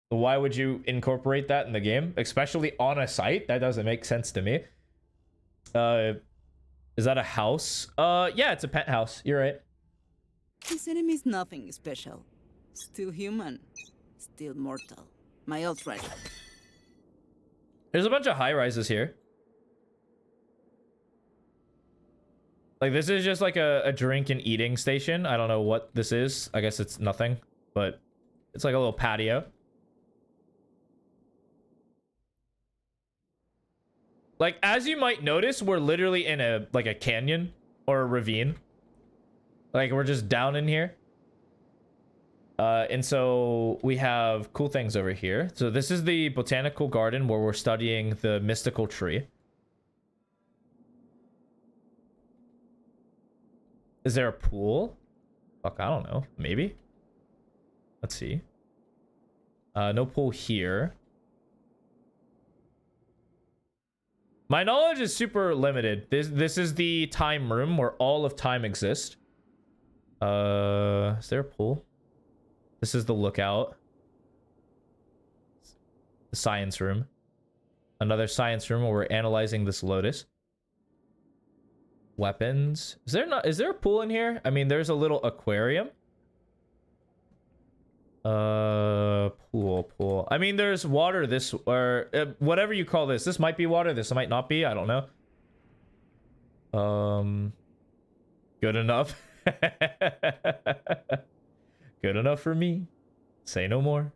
Why would you incorporate that in the game, especially on a site? That doesn't make sense to me. Is that a house? Yeah, it's a penthouse. You're right.
This enemy is nothing special. Still human. Still mortal. My ult ready.
There's a bunch of high rises here. Like, this is just like a drink and eating station. I don't know what this is. I guess it's nothing, but it's like a little patio. Like, as you might notice, we're literally in a like a canyon or a ravine. Like, we're just down in here. And so we have cool things over here. So this is the botanical garden where we're studying the mystical tree. Is there a pool? Fuck, I don't know. Maybe. Let's see. No pool here. My knowledge is super limited. This is the time room where all of time exists. Is there a pool? This is the lookout. The science room. Another science room where we're analyzing this lotus. Weapons. Is there a pool in here? I mean, there's a little aquarium. Pool. I mean, there's water this, or whatever you call this. This might be water. This might not be. I don't know. Good enough. Good enough for me. Say no more.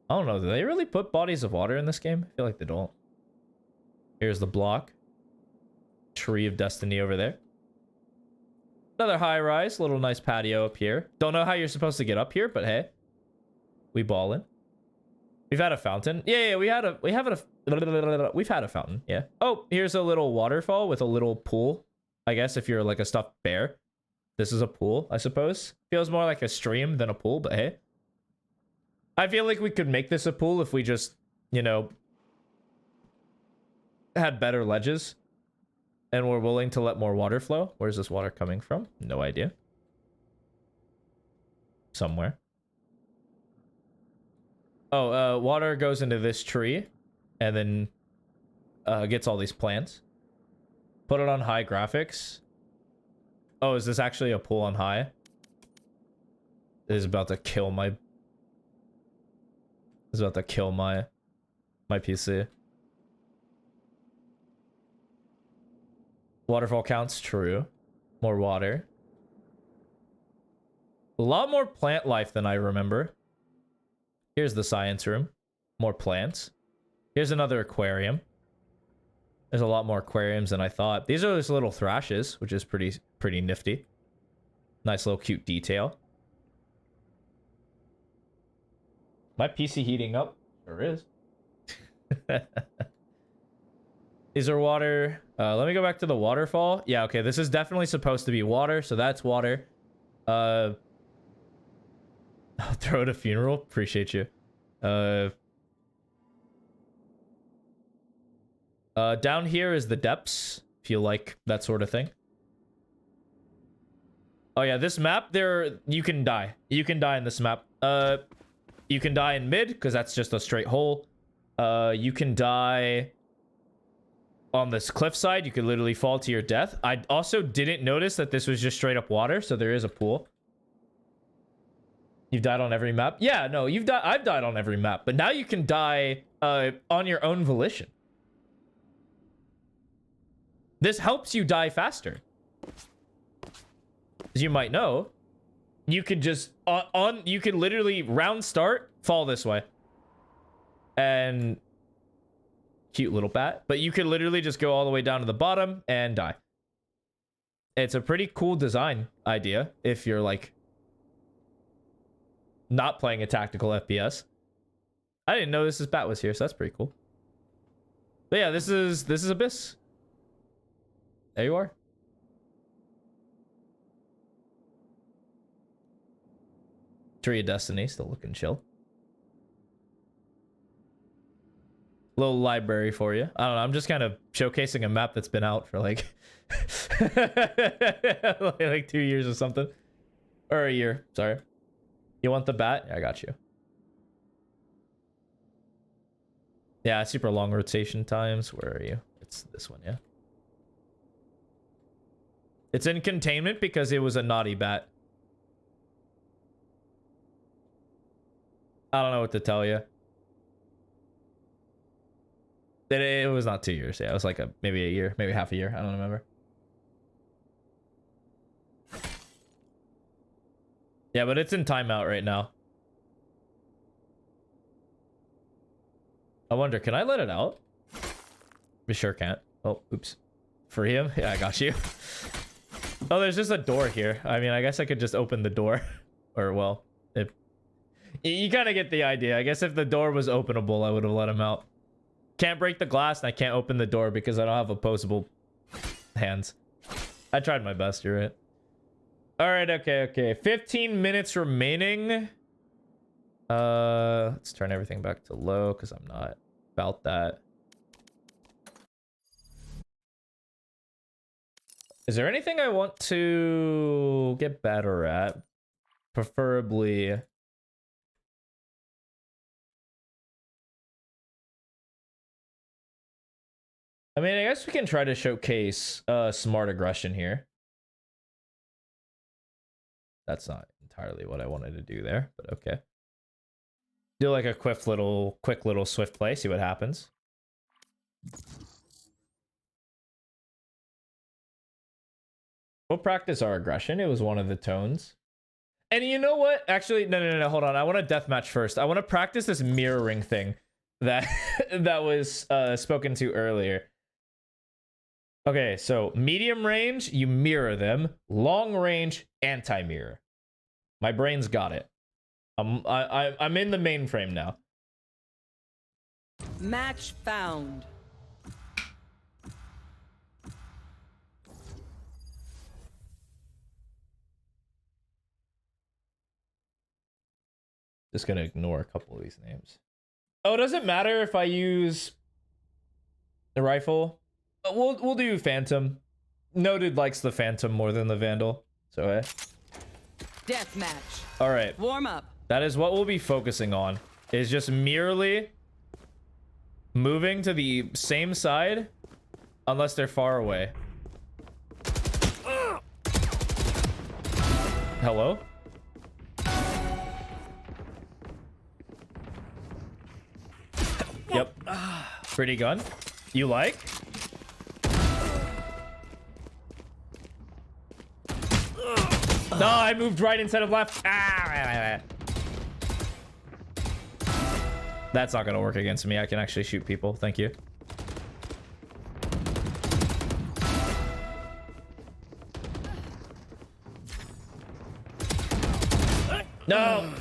I don't know. Do they really put bodies of water in this game? I feel like they don't. Here's the block. Tree of Destiny over there. Another high rise. Little nice patio up here. Don't know how you're supposed to get up here, but hey. We ballin'. We've had a fountain. Yeah, we've had a fountain. Yeah. Oh, here's a little waterfall with a little pool. I guess if you're like a stuffed bear. This is a pool, I suppose. Feels more like a stream than a pool, but hey. I feel like we could make this a pool if we just, you know, had better ledges. And we're willing to let more water flow. Where's this water coming from? No idea. Somewhere. Oh, water goes into this tree. And then gets all these plants. Put it on high graphics. Oh, is this actually a pool on high? This is about to kill my... This is about to kill my PC. Waterfall counts, true. More water. A lot more plant life than I remember. Here's the science room. More plants. Here's another aquarium. There's a lot more aquariums than I thought. These are just little thrashes, which is pretty nifty. Nice little cute detail. My PC heating up? Sure is. Is there water? Let me go back to the waterfall. Yeah, okay. This is definitely supposed to be water, so that's water. I'll throw it a funeral. Appreciate you. Down here is the depths, if you like that sort of thing. Oh yeah, this map, you can die. You can die in this map. You can die in mid, because that's just a straight hole. You can die on this cliffside. You could literally fall to your death. I also didn't notice that this was just straight up water, so there is a pool. You've died on every map? Yeah, no, I've died on every map, but now you can die on your own volition. This helps you die faster. As you might know, you could just you can literally round start, fall this way. And cute little bat, but you could literally just go all the way down to the bottom and die. It's a pretty cool design idea if you're like not playing a tactical FPS. I didn't know this bat was here, so that's pretty cool. But yeah, this is Abyss. There you are. Tree of Destiny, still looking chill. Little library for you. I don't know, I'm just kind of showcasing a map that's been out for like like 2 years or something. Or a year, sorry. You want the bat? Yeah, I got you. Yeah, super long rotation times. Where are you? It's this one, yeah. It's in containment because it was a naughty bat. I don't know what to tell you. It was not 2 years. Yeah, it was like maybe a year, maybe half a year. I don't remember. Yeah, but it's in timeout right now. I wonder, can I let it out? We sure can't. Oh, oops. Free him? Yeah, I got you. Oh, there's just a door here. I mean, I guess I could just open the door. Or, well, if... You kind of get the idea. I guess if the door was openable, I would have let him out. Can't break the glass, and I can't open the door because I don't have opposable hands. I tried my best, you're right. Alright, okay. 15 minutes remaining. Let's turn everything back to low because I'm not about that. Is there anything I want to get better at? Preferably... I mean, I guess we can try to showcase smart aggression here. That's not entirely what I wanted to do there, but okay. Do like a quick little swift play, see what happens. We'll practice our aggression. It was one of the tones. And you know what? Actually, no, hold on. I want a deathmatch first. I want to practice this mirroring thing that that was spoken to earlier. Okay, so medium range, you mirror them. Long range, anti-mirror. My brain's got it. I'm in the mainframe now.
Match found.
Just gonna ignore a couple of these names. Oh, does it matter if I use the rifle? We'll do Phantom. Noted likes the Phantom more than the Vandal. So
Deathmatch.
all right.
Warm up.
That is what we'll be focusing on. Is just merely moving to the same side unless they're far away. Hello? Yep. Pretty gun. You like? No, I moved right instead of left. Ah. That's not gonna work against me. I can actually shoot people. Thank you. No.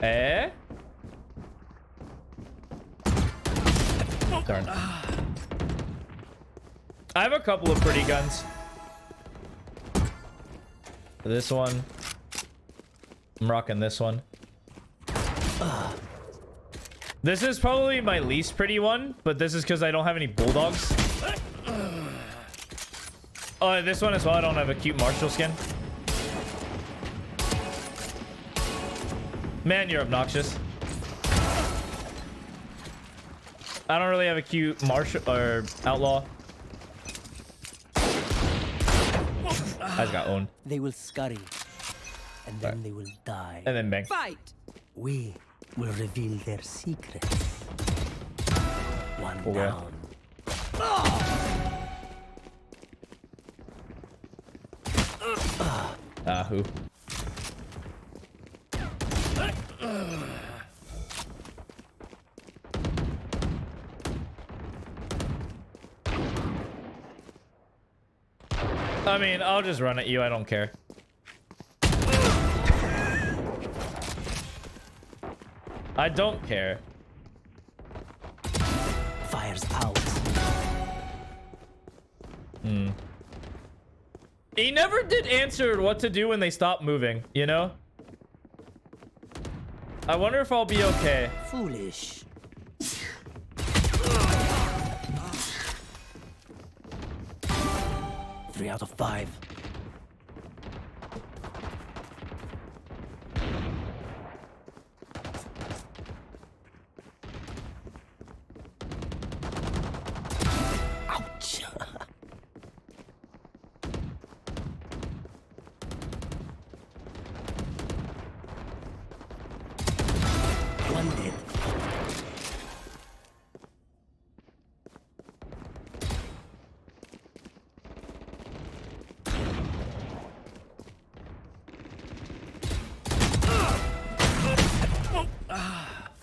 Eh? Darn. I have a couple of pretty guns. This one. I'm rocking this one. This is probably my least pretty one, but this is because I don't have any bulldogs. Oh, this one as well. I don't have a cute Marshall skin. Man, you're obnoxious. I don't really have a cute Marshall or Outlaw. I just got owned.
They will scurry, and then they will die.
And then bang.
Fight.
We will reveal their secrets. One
Okay.
down.
Who? I mean, I'll just run at you. I don't care. I don't care.
Fires out.
He never did answer what to do when they stop moving, you know? I wonder if I'll be okay.
Foolish. 3 out of 5. Ouch. One dead.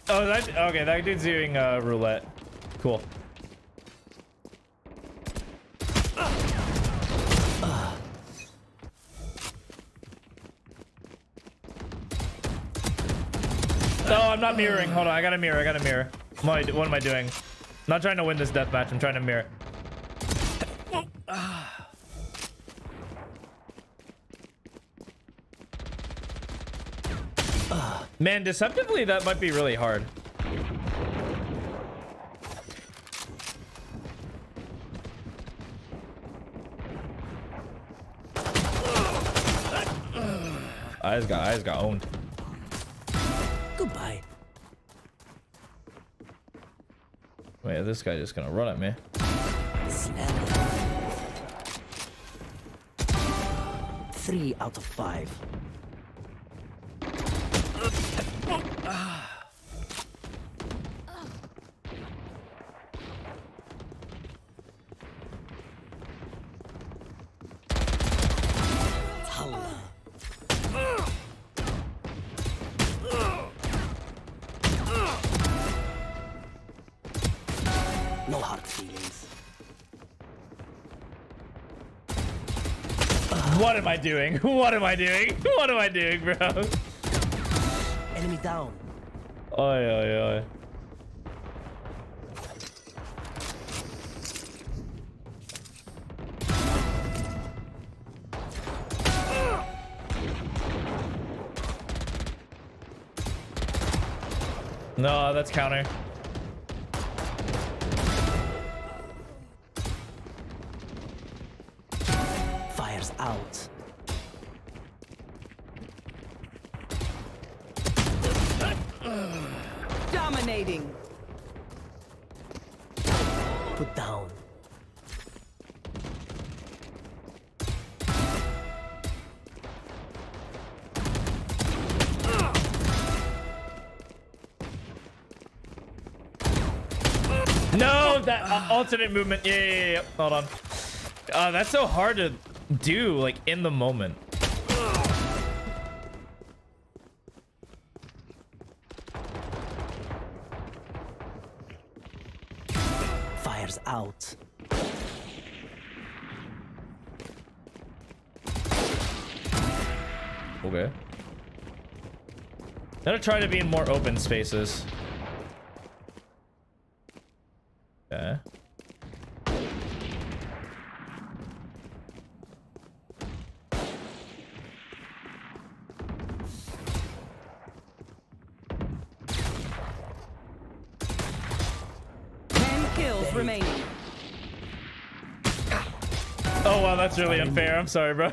Oh, that okay. That dude's doing roulette. Cool. No, I'm not mirroring. Hold on, I gotta mirror. I gotta mirror. What am I doing? I'm not trying to win this deathmatch. I'm trying to mirror. Man, deceptively, that might be really hard. Eyes got owned.
Goodbye.
Wait, this guy just gonna run at me.
Slender. 3 out of 5. No hard feelings.
What am I doing? What am I doing? What am I doing, bro?
Enemy down.
Oi, oi, oi. No, that's counter.
Fires out.
Dominating.
Put down.
No, that alternate movement. Yeah. Hold on. That's so hard to do, like, in the moment.
Fires out.
Okay. Gotta try to be in more open spaces. Okay.
Remaining.
Oh wow, that's really unfair. I'm sorry, bro.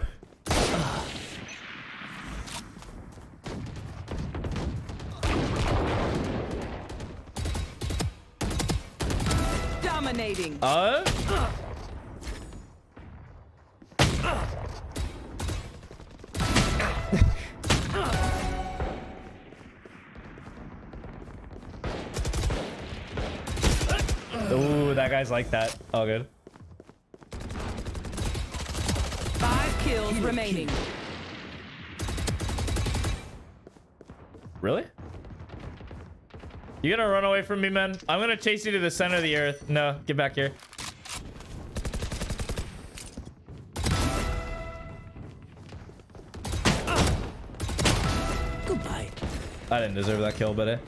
Dominating.
Ooh, that guy's like that. All good.
5 kills remaining.
Really? You gonna run away from me, man? I'm gonna chase you to the center of the earth. No, get back here.
Goodbye.
I didn't deserve that kill, but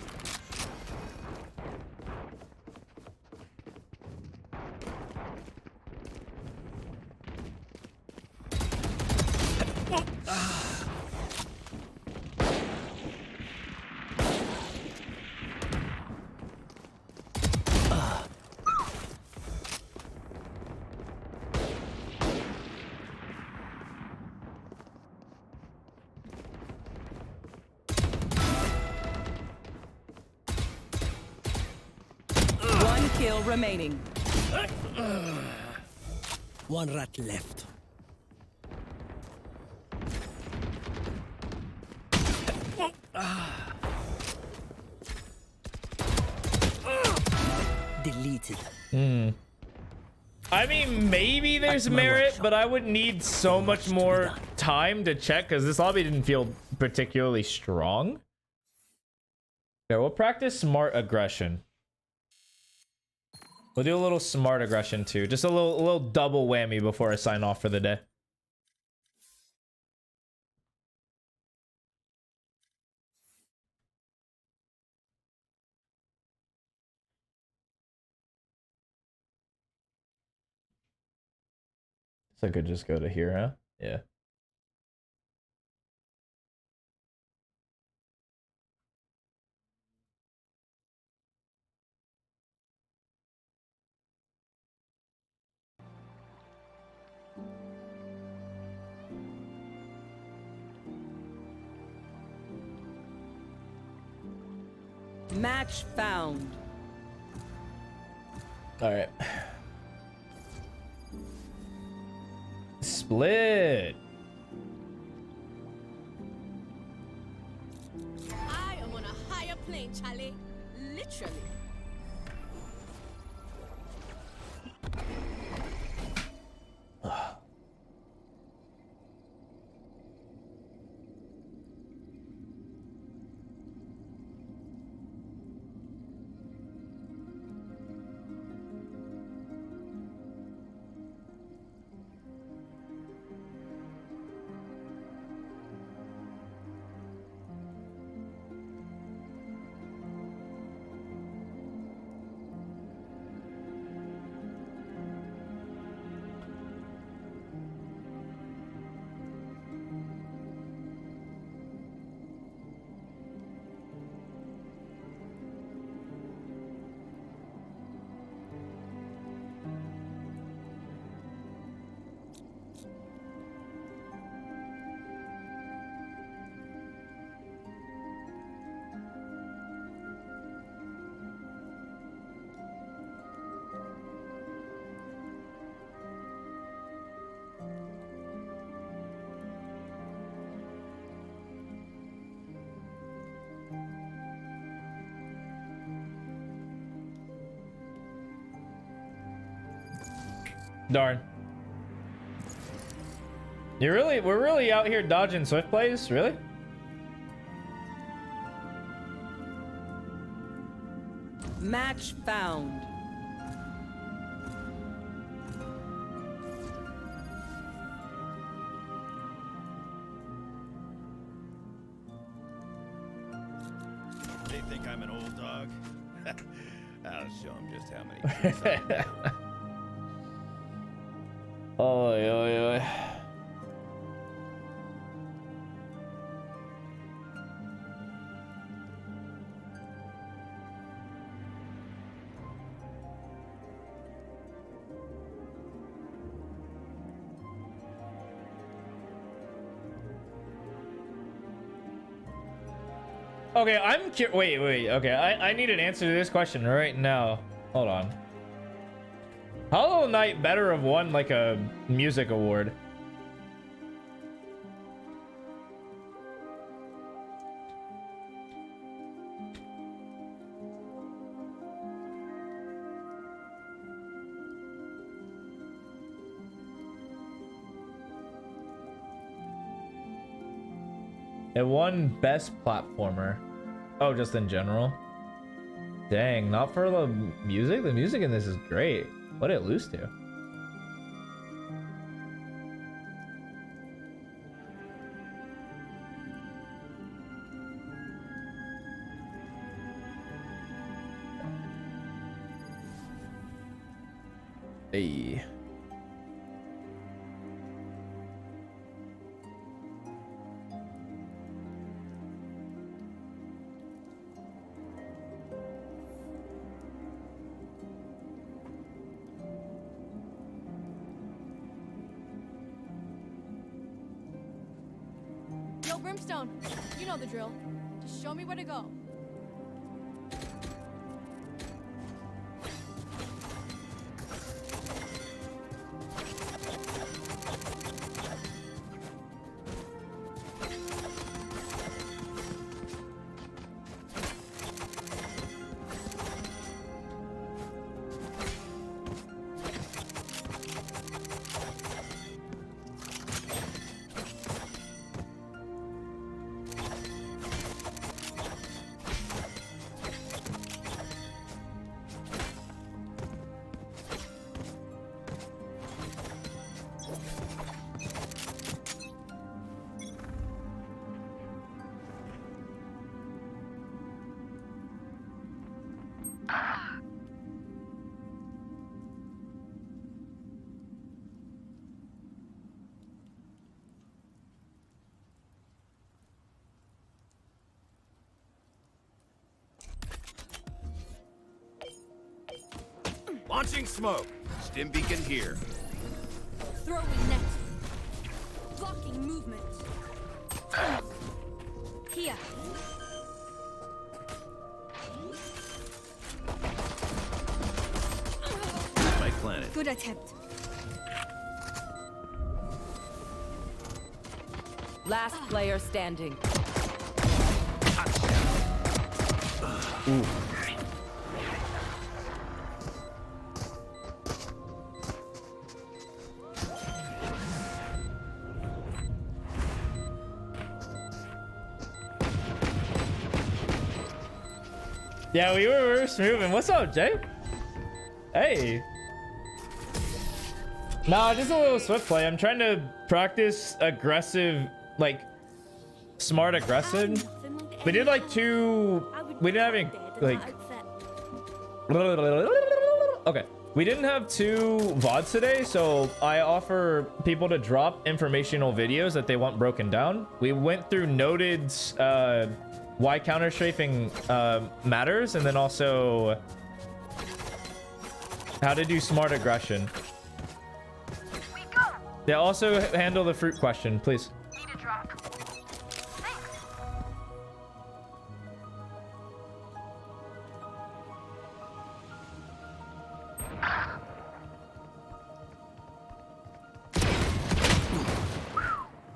Kill remaining.
1 rat left. Deleted.
I mean, maybe there's merit, but I would need so much more time to check because this lobby didn't feel particularly strong. Yeah, we'll practice smart aggression. We'll do a little smart aggression too. Just a little double whammy before I sign off for the day. So I could just go to here, huh? Yeah.
Match found.
All right. Split.
I am on a higher plane, Charlie. Literally.
Darn. We're really out here dodging swift plays? Really?
Match found.
They think I'm an old dog. I'll show them just how many tricks I know.
Oy, oy, oy. Okay, wait. Okay, I need an answer to this question right now. Hold on. Hollow Knight better have won like a music award. It won best platformer. Oh, just in general. Dang, not for the music? The music in this is great. What did it lose to? Hey.
Yo, Brimstone, you know the drill. Just show me where to go.
Launching smoke. Stim beacon here.
Throwing net. Blocking movement. Here.
Spike planet.
Good attempt.
Last player standing.
Yeah, we were moving. What's up, Jay? Hey. Nah, just a little swift play. I'm trying to practice aggressive, like smart aggressive. We did like two. We didn't have any like. Okay. We didn't have two VODs today, so I offer people to drop informational videos that they want broken down. We went through Noted's why counter-strafing matters, and then also how to do smart aggression. Yeah, also handle the fruit question, please.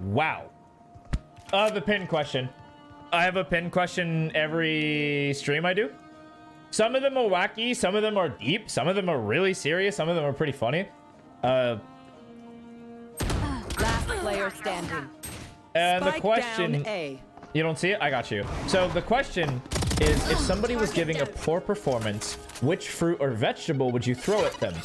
Wow. The pin question. I have a pin question every stream I do. Some of them are wacky, some of them are deep, some of them are really serious, some of them are pretty funny.
Last player standing.
And the
Spike
question...
down A.
You don't see it? I got you. So the question is, if somebody was giving a poor performance, which fruit or vegetable would you throw at them?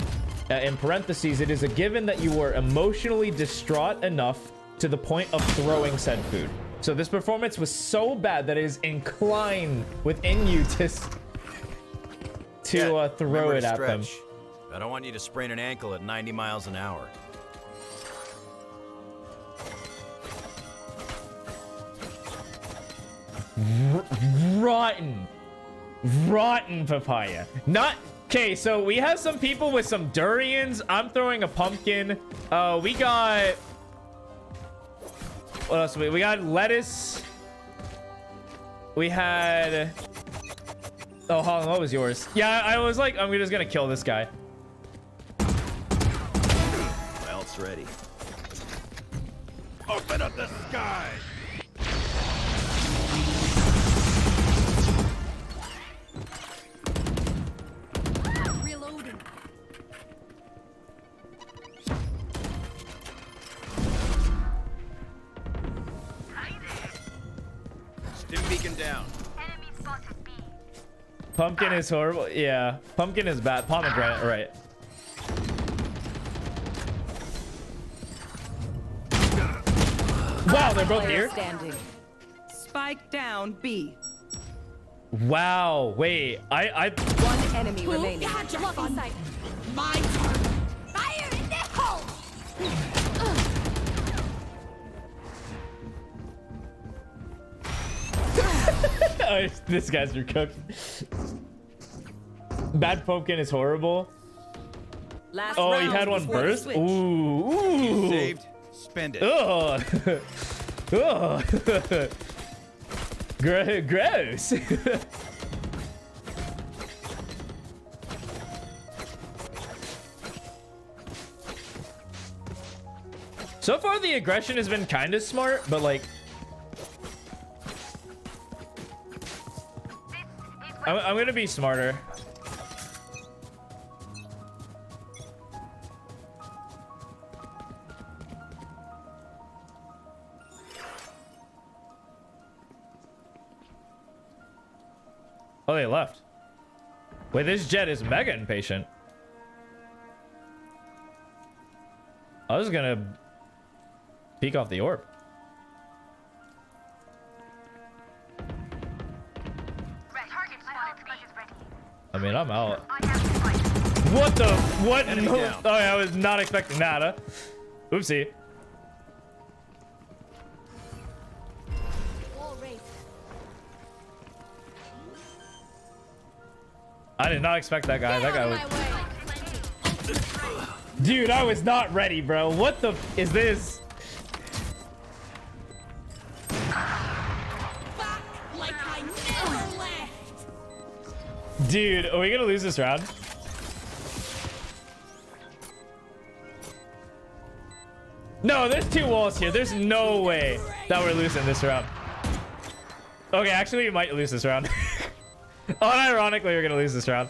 In parentheses, it is a given that you were emotionally distraught enough to the point of throwing said food. So this performance was so bad that it is inclined within you to throw it at them.
I don't want you to sprain an ankle at 90 miles an hour.
Rotten papaya. Not okay. So we have some people with some durians. I'm throwing a pumpkin. We got what else? We got lettuce. We had. Oh, Holland, what was yours? Yeah, I was like, I'm just gonna kill this guy.
Well, it's ready. Open up the sky.
Reloading.
Stim beacon down.
Pumpkin is horrible. Yeah, pumpkin is bad. Pomegranate, right? Wow, they're both here.
Standing. Spike down B.
Wow, wait, I
One enemy remaining.
Blocking sight. My turn. Fire in the hole.
Oh, this guy's are cooked. Bad pumpkin is horrible.
Last
Oh, he
round
had one
before the
burst.
switch.
Ooh.
Saved. Spend it.
Ugh. Ugh. Gross. So far, the aggression has been kind of smart, but like, I'm gonna be smarter. Oh, they left. Wait, this Jet is mega impatient. I was gonna peek off the orb. I mean, I'm out. What the? What?
Enemy
No.
down.
Oh, I was not expecting that. Huh? Oopsie.
Wall raised.
I did not expect that guy. That guy was.
My way.
Dude, I was not ready, bro. What the is this?
Back like I never left.
Dude, are we gonna lose this round? No, there's 2 walls here. There's no way that we're losing this round. Okay, actually, we might lose this round. Unironically, we're gonna lose this round.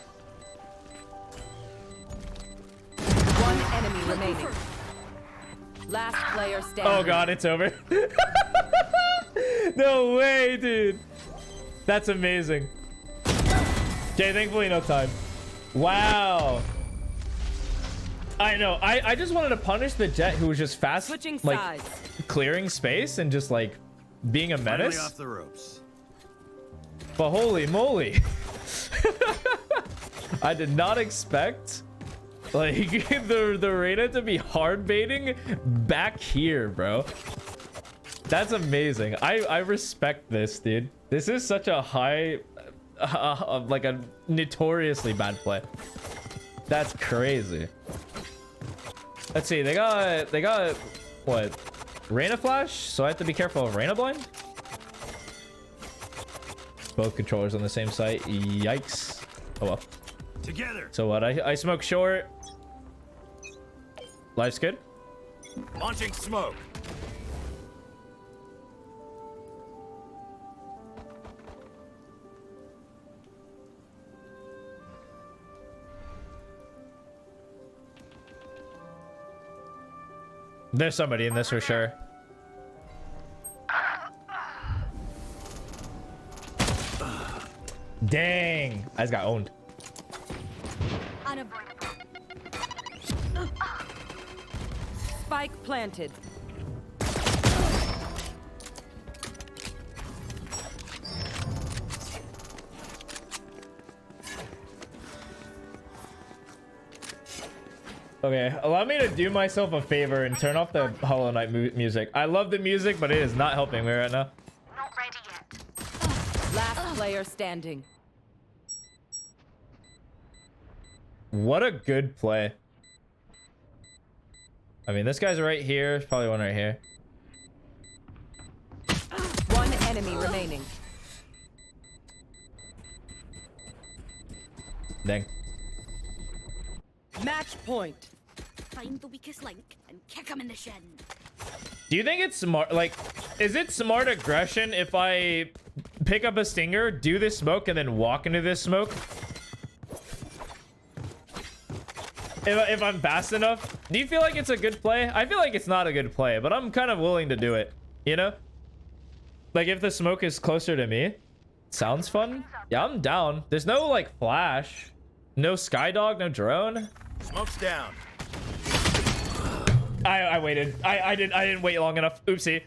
One enemy remaining. Last player standing.
Oh god, it's over. No way, dude. That's amazing. Okay, thankfully no time. Wow. I know. I just wanted to punish the Jet who was just fast,
Switching
like
sides.
clearing space and just like being a
Finally
menace.
off the ropes.
But holy moly. I did not expect like the Reyna to be hard baiting back here, bro. That's amazing. I respect this, dude. This is such a high like a notoriously bad play. That's crazy. Let's see, they got what? Reyna flash, so I have to be careful of Reyna blind. Both controllers on the same site. Yikes. Oh well.
Together.
So what? I smoke short. Life's good.
Launching smoke.
There's somebody in this for sure. Dang. I just got owned.
Spike planted.
Okay, allow me to do myself a favor and turn off the Hollow Knight music. I love the music, but it is not helping me right now.
Not ready yet.
Last player standing.
What a good play. I mean, this guy's right here. There's probably one right here.
One enemy remaining.
Dang.
Match point.
Find the weakest link and kick him in the shin.
Do you think it's smart? Like, is it smart aggression if I pick up a stinger, do this smoke, and then walk into this smoke? If I'm fast enough? Do you feel like it's a good play? I feel like it's not a good play, but I'm kind of willing to do it. You know? Like, if the smoke is closer to me. Sounds fun? Yeah, I'm down. There's no, like, flash. No Skydog, no drone.
Smoke's down.
I waited. I didn't wait long enough. Oopsie.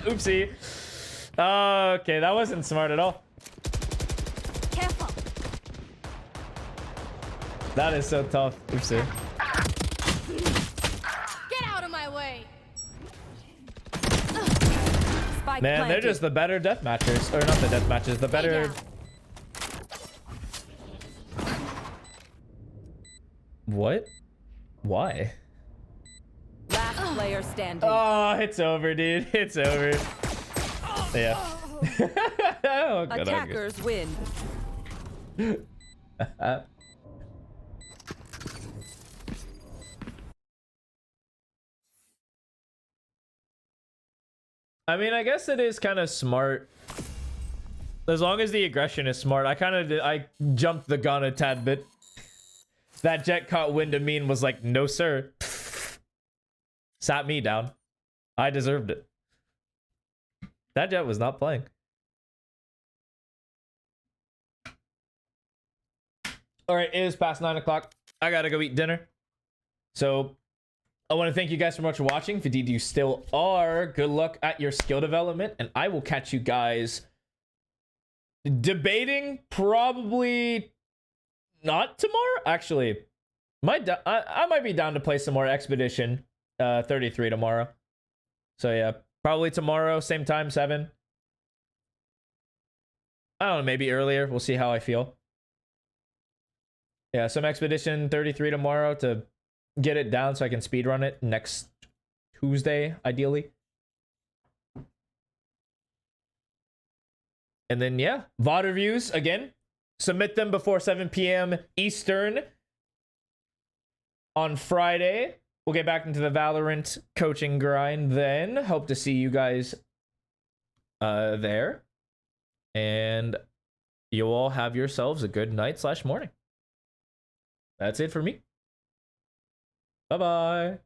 Oopsie. Okay, that wasn't smart at all.
Careful.
That is so tough. Oopsie.
Get out of my way.
Spike
Man,
planted.
they're just the better death matchers. Or not the death matches, the better.
down.
What? Why?
Last player standing.
Oh, it's over, dude. It's over. Yeah. Oh, good,
Attackers win.
I mean, I guess it is kind of smart. As long as the aggression is smart. I jumped the gun a tad bit. That Jet caught wind of me and was like, no, sir. Sat me down. I deserved it. That Jet was not playing. All right, it is past 9 o'clock. I gotta go eat dinner. So I want to thank you guys so much for watching. If indeed you still are, good luck at your skill development. And I will catch you guys debating probably not tomorrow. Actually, I might be down to play some more Expedition 33 tomorrow. So yeah, probably tomorrow, same time, 7. I don't know, maybe earlier. We'll see how I feel. Yeah, some Expedition 33 tomorrow to get it down so I can speedrun it next Tuesday, ideally. And then, yeah, VOD reviews, again, submit them before 7 p.m. Eastern on Friday. We'll get back into the Valorant coaching grind then. Hope to see you guys there. And you all have yourselves a good night/morning. That's it for me. Bye-bye.